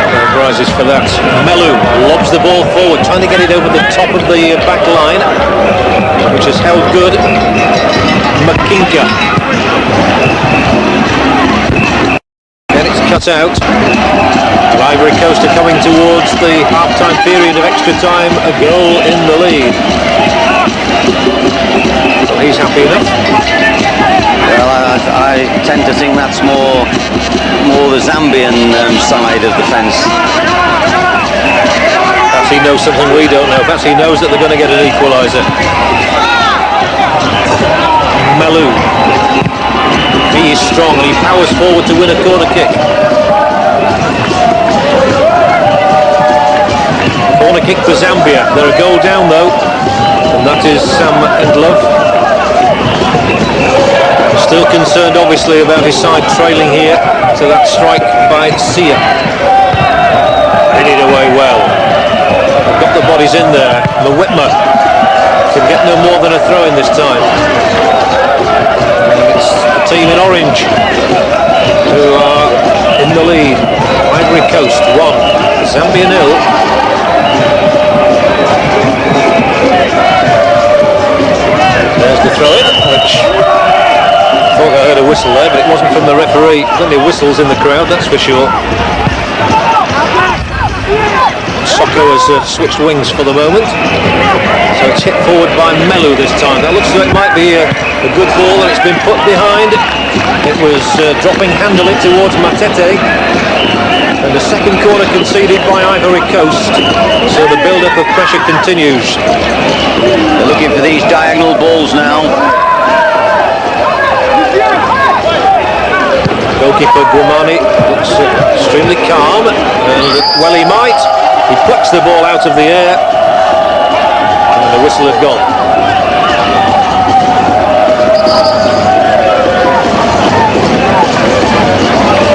No prizes for that. Melu lobs the ball forward, trying to get it over the top of the back line, which has held good. Makinka. Then it's cut out. And Ivory Coast are coming towards the half-time period of extra time, a goal in the lead. So he's happy enough. Well, I tend to think that's more the Zambian side of the fence. Perhaps he knows something we don't know. Perhaps he knows that they're going to get an equaliser. Melu. He is strong and he powers forward to win a corner kick. Corner kick for Zambia. They're a goal down though, and that is Sam Endlove. Still concerned obviously about his side trailing here to that strike by Sia. Headed away well. They've got the bodies in there. The Whitmer can get no more than a throw in this time. It's the team in orange who are in the lead. Ivory Coast 1, Zambia 0. There's the throw-in, which I thought I heard a whistle there, but it wasn't from the referee. Plenty of whistles in the crowd, that's for sure. Soko has switched wings for the moment. So it's hit forward by Melu this time. That looks like it might be a good ball, and it's been put behind. It was dropping handily towards Matete. And the second corner conceded by Ivory Coast. So the build-up of pressure continues. They're looking for these diagonal balls now. Goalkeeper Guamani looks extremely calm, and well he might. He plucks the ball out of the air, and the whistle had gone.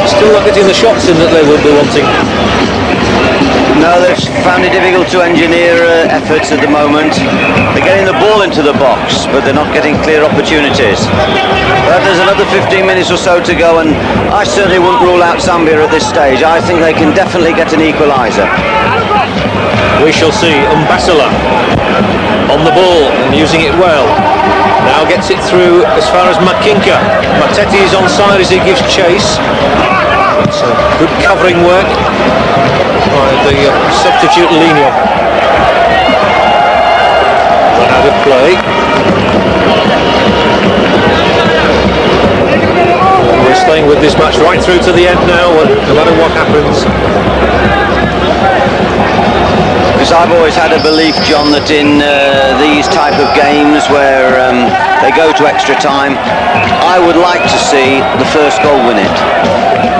Still not getting the shots in that they would be wanting. No, they've found it difficult to engineer efforts at the moment. They're getting the ball into the box, but they're not getting clear opportunities. But there's another 15 minutes or so to go, and I certainly wouldn't rule out Zambia at this stage. I think they can definitely get an equaliser. We shall see. Mbasala on the ball and using it well. Now gets it through as far as Makinka. Matete is onside as he gives chase. It's good covering work by the substitute Lino. Run out of play. We're staying with this match right through to the end now, no matter what happens. Because I've always had a belief, John, that in these type of games where they go to extra time, I would like to see the first goal win it.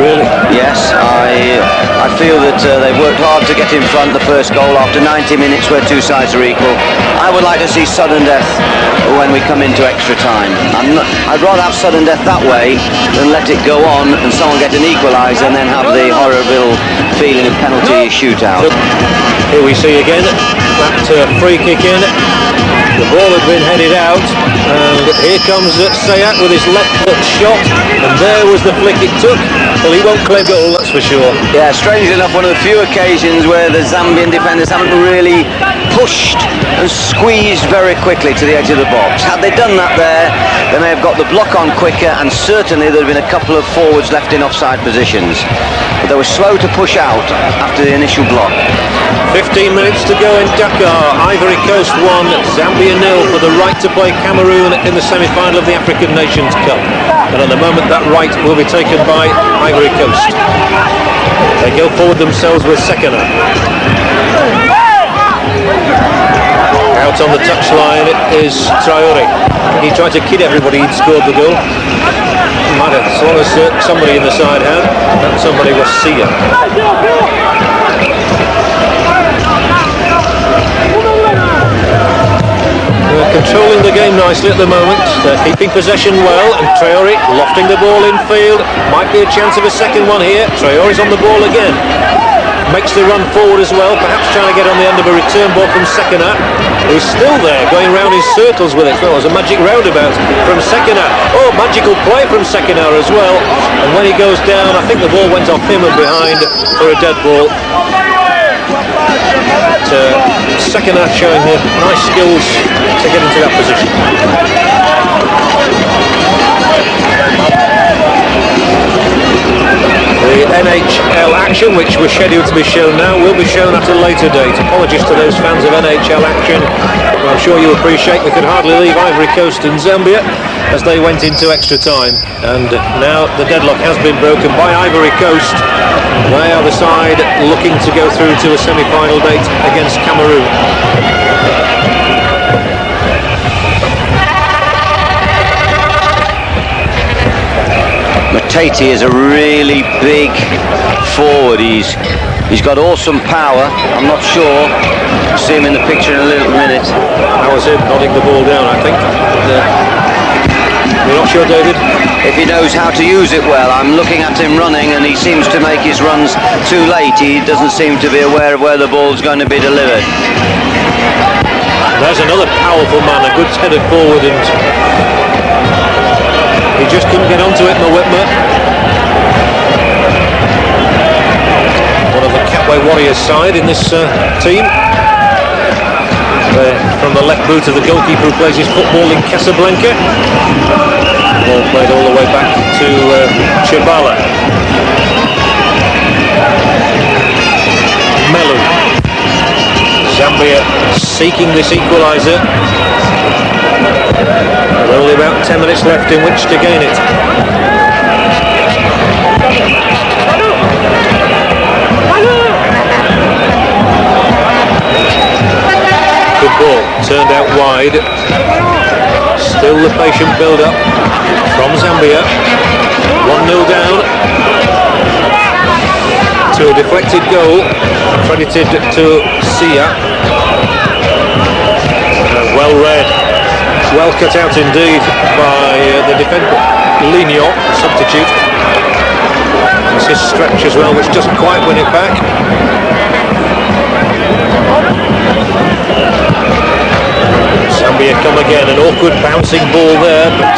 Really? Yes, I feel that they've worked hard to get in front the first goal after 90 minutes where two sides are equal. I would like to see sudden death when we come into extra time. I'd rather have sudden death that way than let it go on and someone get an equaliser and then have the horrible feeling of penalty shootout. Here we see again that free kick in. The ball had been headed out, and here comes Sayat with his left foot shot, and there was the flick it took. Well, he won't claim goal, that's for sure. Yeah, strangely enough, one of the few occasions where the Zambian defenders haven't really pushed and squeezed very quickly to the edge of the box. Had they done that there, they may have got the block on quicker, and certainly there would have been a couple of forwards left in offside positions. But they were slow to push out after the initial block. 15 minutes to go in Dakar. Ivory Coast 1, Zambia 0 for the right to play Cameroon in the semi-final of the African Nations Cup. And at the moment that right will be taken by Ivory Coast. They go forward themselves with Sekana. Out on the touchline is Traore. He tried to kid everybody he'd scored the goal. Matter, as long as somebody in the side had, that somebody was Sia. They're controlling the game nicely at the moment. They're keeping possession well, and Traore lofting the ball in field. Might be a chance of a second one here. Traore's on the ball again. Makes the run forward as well, perhaps trying to get on the end of a return ball from Sekana, who's still there, going round in circles with it. Well, it was a magic roundabout from Sekana. Oh, magical play from Sekana as well. And when he goes down, I think the ball went off him and behind for a dead ball. Sekana showing the nice skills to get into that position. The NHL action, which was scheduled to be shown now, will be shown at a later date. Apologies to those fans of NHL action. I'm sure you appreciate we could hardly leave Ivory Coast and Zambia as they went into extra time. And now the deadlock has been broken by Ivory Coast. They are the side looking to go through to a semi-final date against Cameroon. Matete is a really big forward. He's got awesome power. I'm not sure. See him in the picture in a little minute. That was him nodding the ball down, I think. You're not sure, David? If he knows how to use it well. I'm looking at him running, and he seems to make his runs too late. He doesn't seem to be aware of where the ball's going to be delivered. There's another powerful man, a good headed forward, and he just couldn't get onto it, Mwitma. One of the Catway Warriors side in this team. From the left boot of the goalkeeper who plays his football in Casablanca. Ball played all the way back to Chibala. Melu. Zambia seeking this equaliser. With only about 10 minutes left in which to gain it. Good ball, turned out wide. Still the patient build-up from Zambia. 1-0 down to a deflected goal, credited to Sia. Well read, well cut out indeed by the defender, Lignon, substitute. It's his stretch as well, which doesn't quite win it back. Zambia come again, an awkward bouncing ball there, but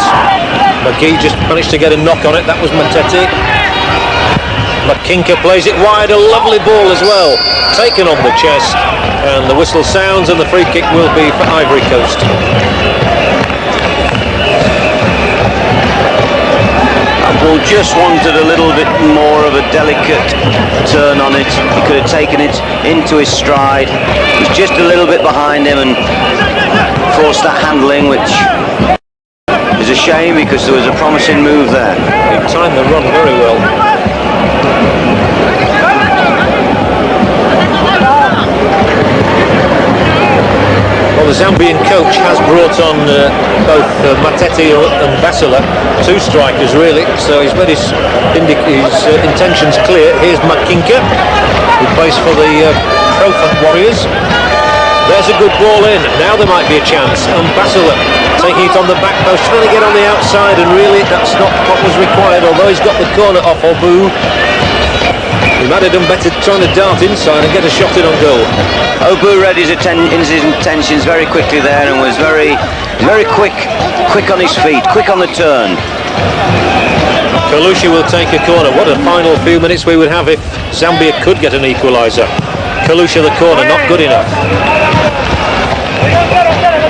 McGee just managed to get a knock on it. That was Matete. Makinka plays it wide, a lovely ball as well, taken on the chest, and the whistle sounds and the free kick will be for Ivory Coast. Ball just wanted a little bit more of a delicate turn on it. He could have taken it into his stride. He was just a little bit behind him and forced that handling, which is a shame because there was a promising move there. He timed the run very well. Well, the Zambian coach has brought on both Matete and Basila, two strikers really, so he's made his intentions clear. Here's Makinka, who plays for the Profant Warriors. There's a good ball in. Now there might be a chance. And Basila taking it on the back post, trying to get on the outside, and really that's not what was required, although he's got the corner off Obu. He might have done better trying to dart inside and get a shot in on goal. Obu read his intentions very quickly there and was very quick on his feet, quick on the turn. Kalusha will take a corner. What a final few minutes we would have if Zambia could get an equaliser. Kalusha the corner, not good enough.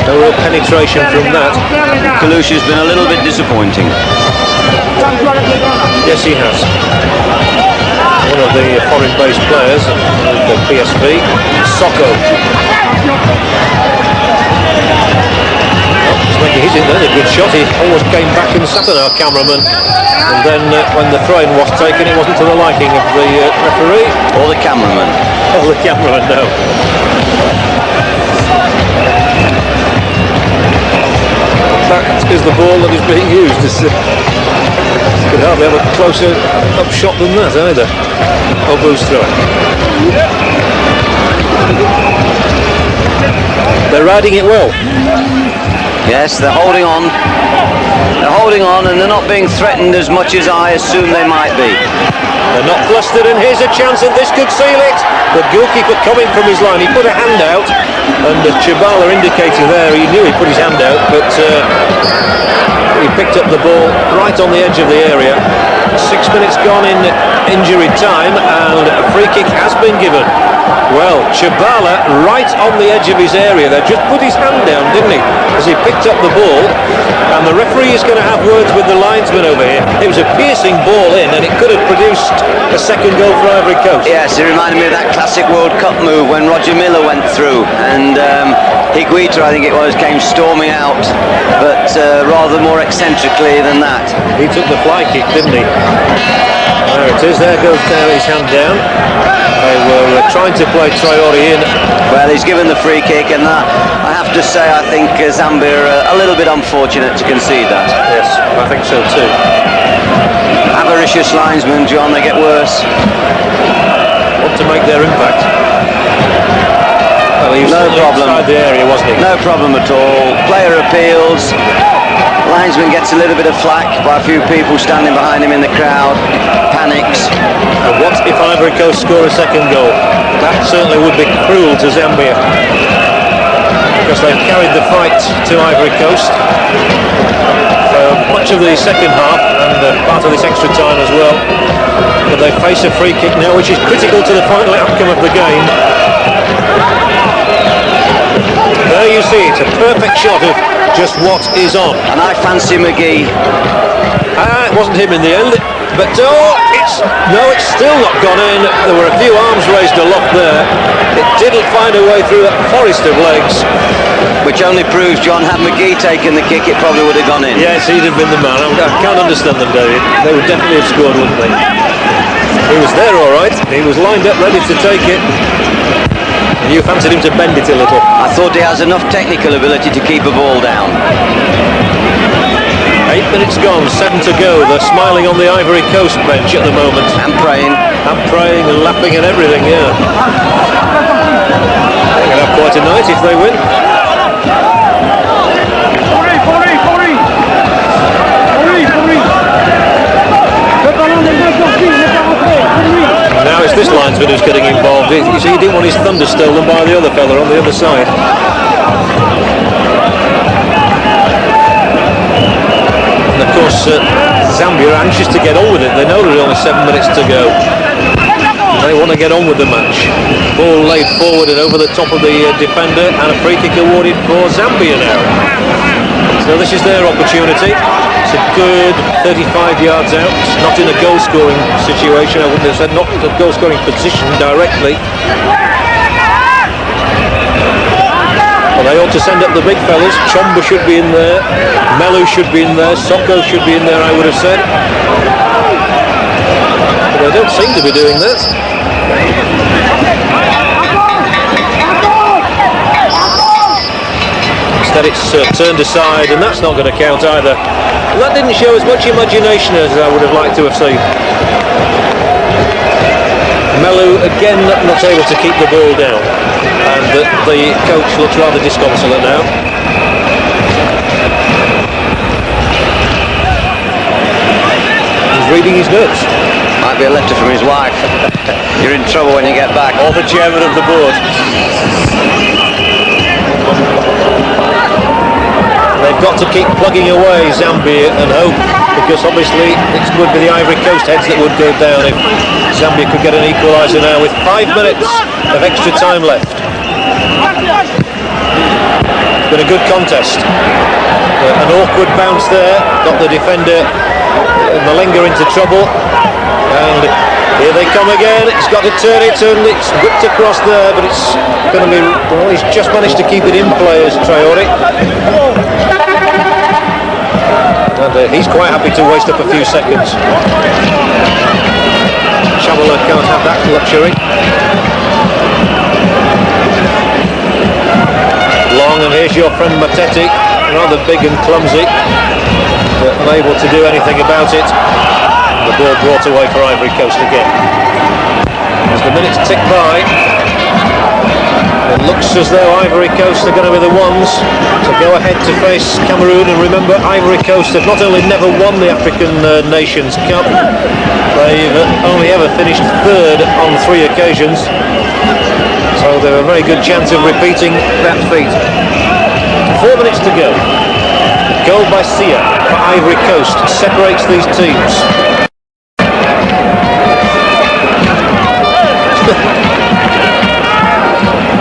No real penetration from that. Kalusha's been a little bit disappointing. Yes, he has. One of the foreign-based players of the PSV, Soko. He's making his in there, a good shot. He almost came back and sat on our cameraman. And then when the throw-in was taken, it wasn't to the liking of the referee. Or the cameraman. Or the cameraman, no. That is the ball that is being used. Could hardly have a closer up shot than that either. Obu's throw. They're riding it well. Yes, they're holding on. They're holding on and they're not being threatened as much as I assume they might be. They're not flustered, and here's a chance, and this could seal it. The goalkeeper coming from his line, he put a hand out, and Chibala indicating there, he knew he put his hand out, but he picked up the ball right on the edge of the area. 6 minutes gone in injury time, and a free kick has been given. Well, Chibala right on the edge of his area there, just put his hand down, didn't he, as he picked up the ball, and the referee is going to have words with the linesman over here. It was a piercing ball in, and it could have produced a second goal for Ivory Coast. Yes, it reminded me of that classic World Cup move when Roger Miller went through, and Higuita, I think it was, came storming out, but rather more eccentrically than that. He took the fly kick, didn't he? There it is, there goes his hand down. They were trying to play Traore in. Well, he's given the free kick, and I have to say I think Zambia are a little bit unfortunate to concede that. Yes, I think so too. Avaricious linesmen, John, they get worse. Want to make their impact. Well, he was no problem. Inside the area, wasn't he? No problem at all. Player appeals. Linesman gets a little bit of flack by a few people standing behind him in the crowd. Panics. And what if Ivory Coast score a second goal? That certainly would be cruel to Zambia, because they've carried the fight to Ivory Coast for much of the second half and part of this extra time as well. But they face a free kick now, which is critical to the final outcome of the game. There you see it, a perfect shot of just what is on. And I fancy McGee. It wasn't him in the end, but it's still not gone in. There were a few arms raised aloft there. It didn't find a way through that forest of legs. Which only proves, John, had McGee taken the kick, it probably would have gone in. Yes, he'd have been the man. I can't understand them, David. They would definitely have scored, wouldn't they? He was there all right. He was lined up ready to take it. You fancied him to bend it a little. I thought he has enough technical ability to keep a ball down. 8 minutes gone, 7 to go. They're smiling on the Ivory Coast bench at the moment. And praying. And praying and laughing and everything, yeah. They're going to have quite a night if they win. Now it's this linesman who's getting involved. You see, he didn't want his thunder stolen by the other fella on the other side. And of course, Zambia are anxious to get on with it. They know there's only 7 minutes to go. They want to get on with the match. Ball laid forward and over the top of the defender, and a free kick awarded for Zambia now. So this is their opportunity. It's a good 35 yards out. It's not in a goal-scoring situation. I wouldn't have said not a goal-scoring position directly. Well, they ought to send up the big fellas. Chomba should be in there. Melu should be in there. Soko should be in there, I would have said. But they don't seem to be doing that. Instead it's turned aside, and that's not going to count either. And that didn't show as much imagination as I would have liked to have seen. Melu again not able to keep the ball down. and the coach looks rather disconsolate now. He's reading his notes. Might be a letter from his wife. You're in trouble when you get back. Or the chairman of the board. They've got to keep plugging away, Zambia, and hope, because obviously it's good for the Ivory Coast heads that would go down if Zambia could get an equaliser now with 5 minutes of extra time left. Been a good contest. An awkward bounce there, got the defender Malinga into trouble, and here they come again. It's got to turn it, and it's whipped across there, but it's going to be, well, he's just managed to keep it in play as Traore. And he's quite happy to waste up a few seconds. Chamala can't have that luxury. Long, and here's your friend Matete, rather big and clumsy, unable to do anything about it. The ball brought away for Ivory Coast again. As the minutes tick by, it looks as though Ivory Coast are going to be the ones to go ahead to face Cameroon. And remember, Ivory Coast have not only never won the African Nations Cup, they've only ever finished third on 3 occasions. So they're a very good chance of repeating that feat. 4 minutes to go. Goal by Sia for Ivory Coast separates these teams.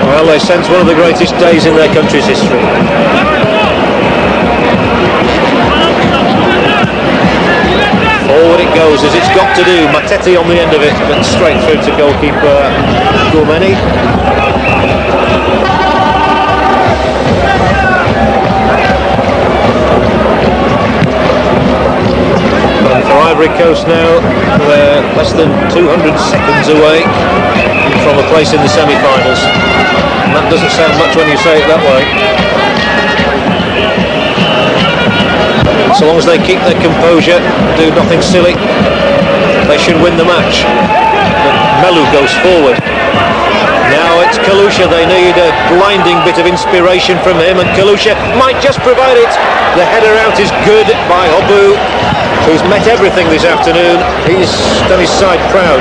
Well, they sense one of the greatest days in their country's history. Forward it goes, as it's got to do. Matete on the end of it, but straight through to goalkeeper Gourmeni. For Ivory Coast now, they're less than 200 seconds away from a place in the semi-finals. And that doesn't sound much when you say it that way. So long as they keep their composure, do nothing silly, they should win the match. But Melu goes forward. Now it's Kalusha, they need a blinding bit of inspiration from him, and Kalusha might just provide it. The header out is good by Hobu, who's met everything this afternoon. He's done his side proud.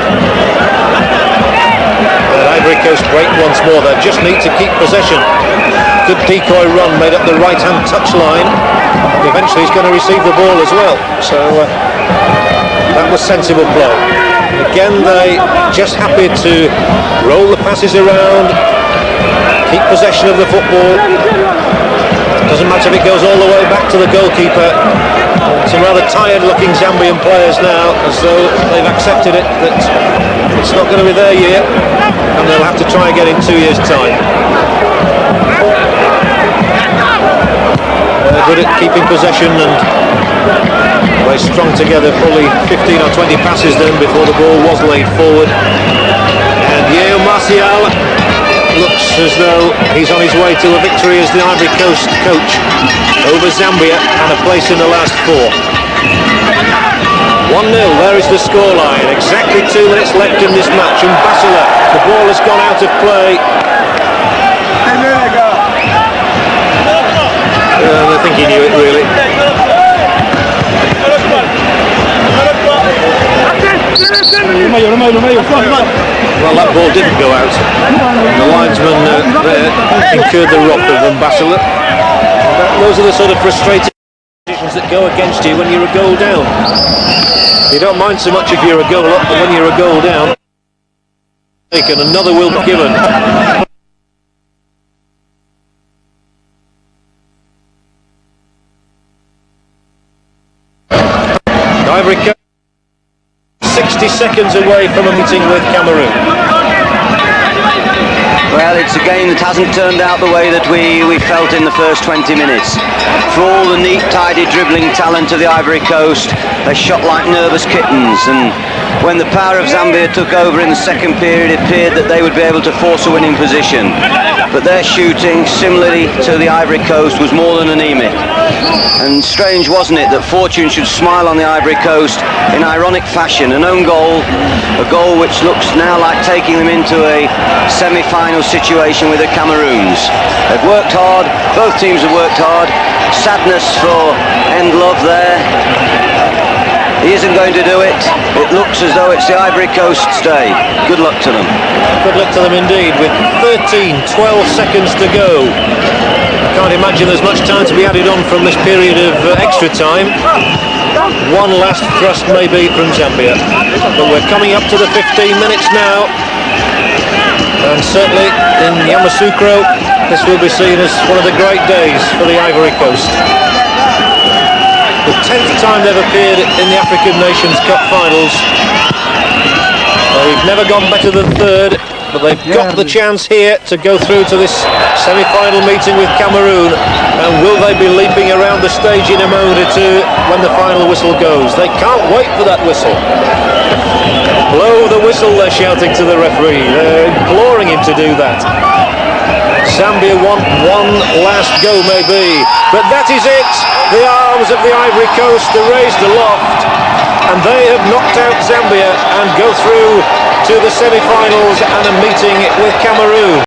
Ivory Coast break once more. They just need to keep possession. Good decoy run made up the right hand touch line. Eventually he's going to receive the ball as well. So that was sensible play. Again, they just happy to roll the passes around, keep possession of the football. Doesn't matter if it goes all the way back to the goalkeeper. Some rather tired looking Zambian players now, as though they've accepted it, that it's not going to be their year, and they'll have to try again in 2 years' time. They're good at keeping possession, and they strung together probably 15 or 20 passes then before the ball was laid forward. And Yeo Martial looks as though he's on his way to a victory as the Ivory Coast coach over Zambia and a place in the last 4. 1-0, there is the scoreline. Exactly 2 minutes left in this match, and Basila, the ball has gone out of play. I think he knew it really. Well, that ball didn't go out. The linesman there incurred the wrath of Basila. Those are the sort of frustrating decisions that go against you when you're a goal down. You don't mind so much if you're a goal up, but when you're a goal down, taken, another will be given. Ivory Coast 60 seconds away from a meeting with Cameroon. Well, it's a game that hasn't turned out the way that we felt in the first 20 minutes. For all the neat, tidy dribbling talent of the Ivory Coast, they shot like nervous kittens, and when the power of Zambia took over in the second period, it appeared that they would be able to force a winning position. But their shooting, similarly to the Ivory Coast, was more than anemic. And strange, wasn't it, that fortune should smile on the Ivory Coast in ironic fashion. An own goal, a goal which looks now like taking them into a semi-final situation with the Cameroons. They've worked hard, both teams have worked hard. Sadness for Endlove there. He isn't going to do it. It looks as though it's the Ivory Coast's day. Good luck to them. Good luck to them indeed, with 12 seconds to go. I can't imagine there's much time to be added on from this period of extra time. One last thrust maybe from Zambia. But we're coming up to the 15 minutes now. And certainly in Yamoussoukro, this will be seen as one of the great days for the Ivory Coast. The 10th time they've appeared in the African Nations Cup finals. They've never gone better than third, but they've got the chance here to go through to this semi-final meeting with Cameroon. And will they be leaping around the stage in a moment or two when the final whistle goes? They can't wait for that whistle. Blow the whistle, they're shouting to the referee. They're imploring him to do that. Zambia want one last go maybe, but that is it. The arms of the Ivory Coast are raised aloft, and they have knocked out Zambia and go through to the semi-finals and a meeting with Cameroon.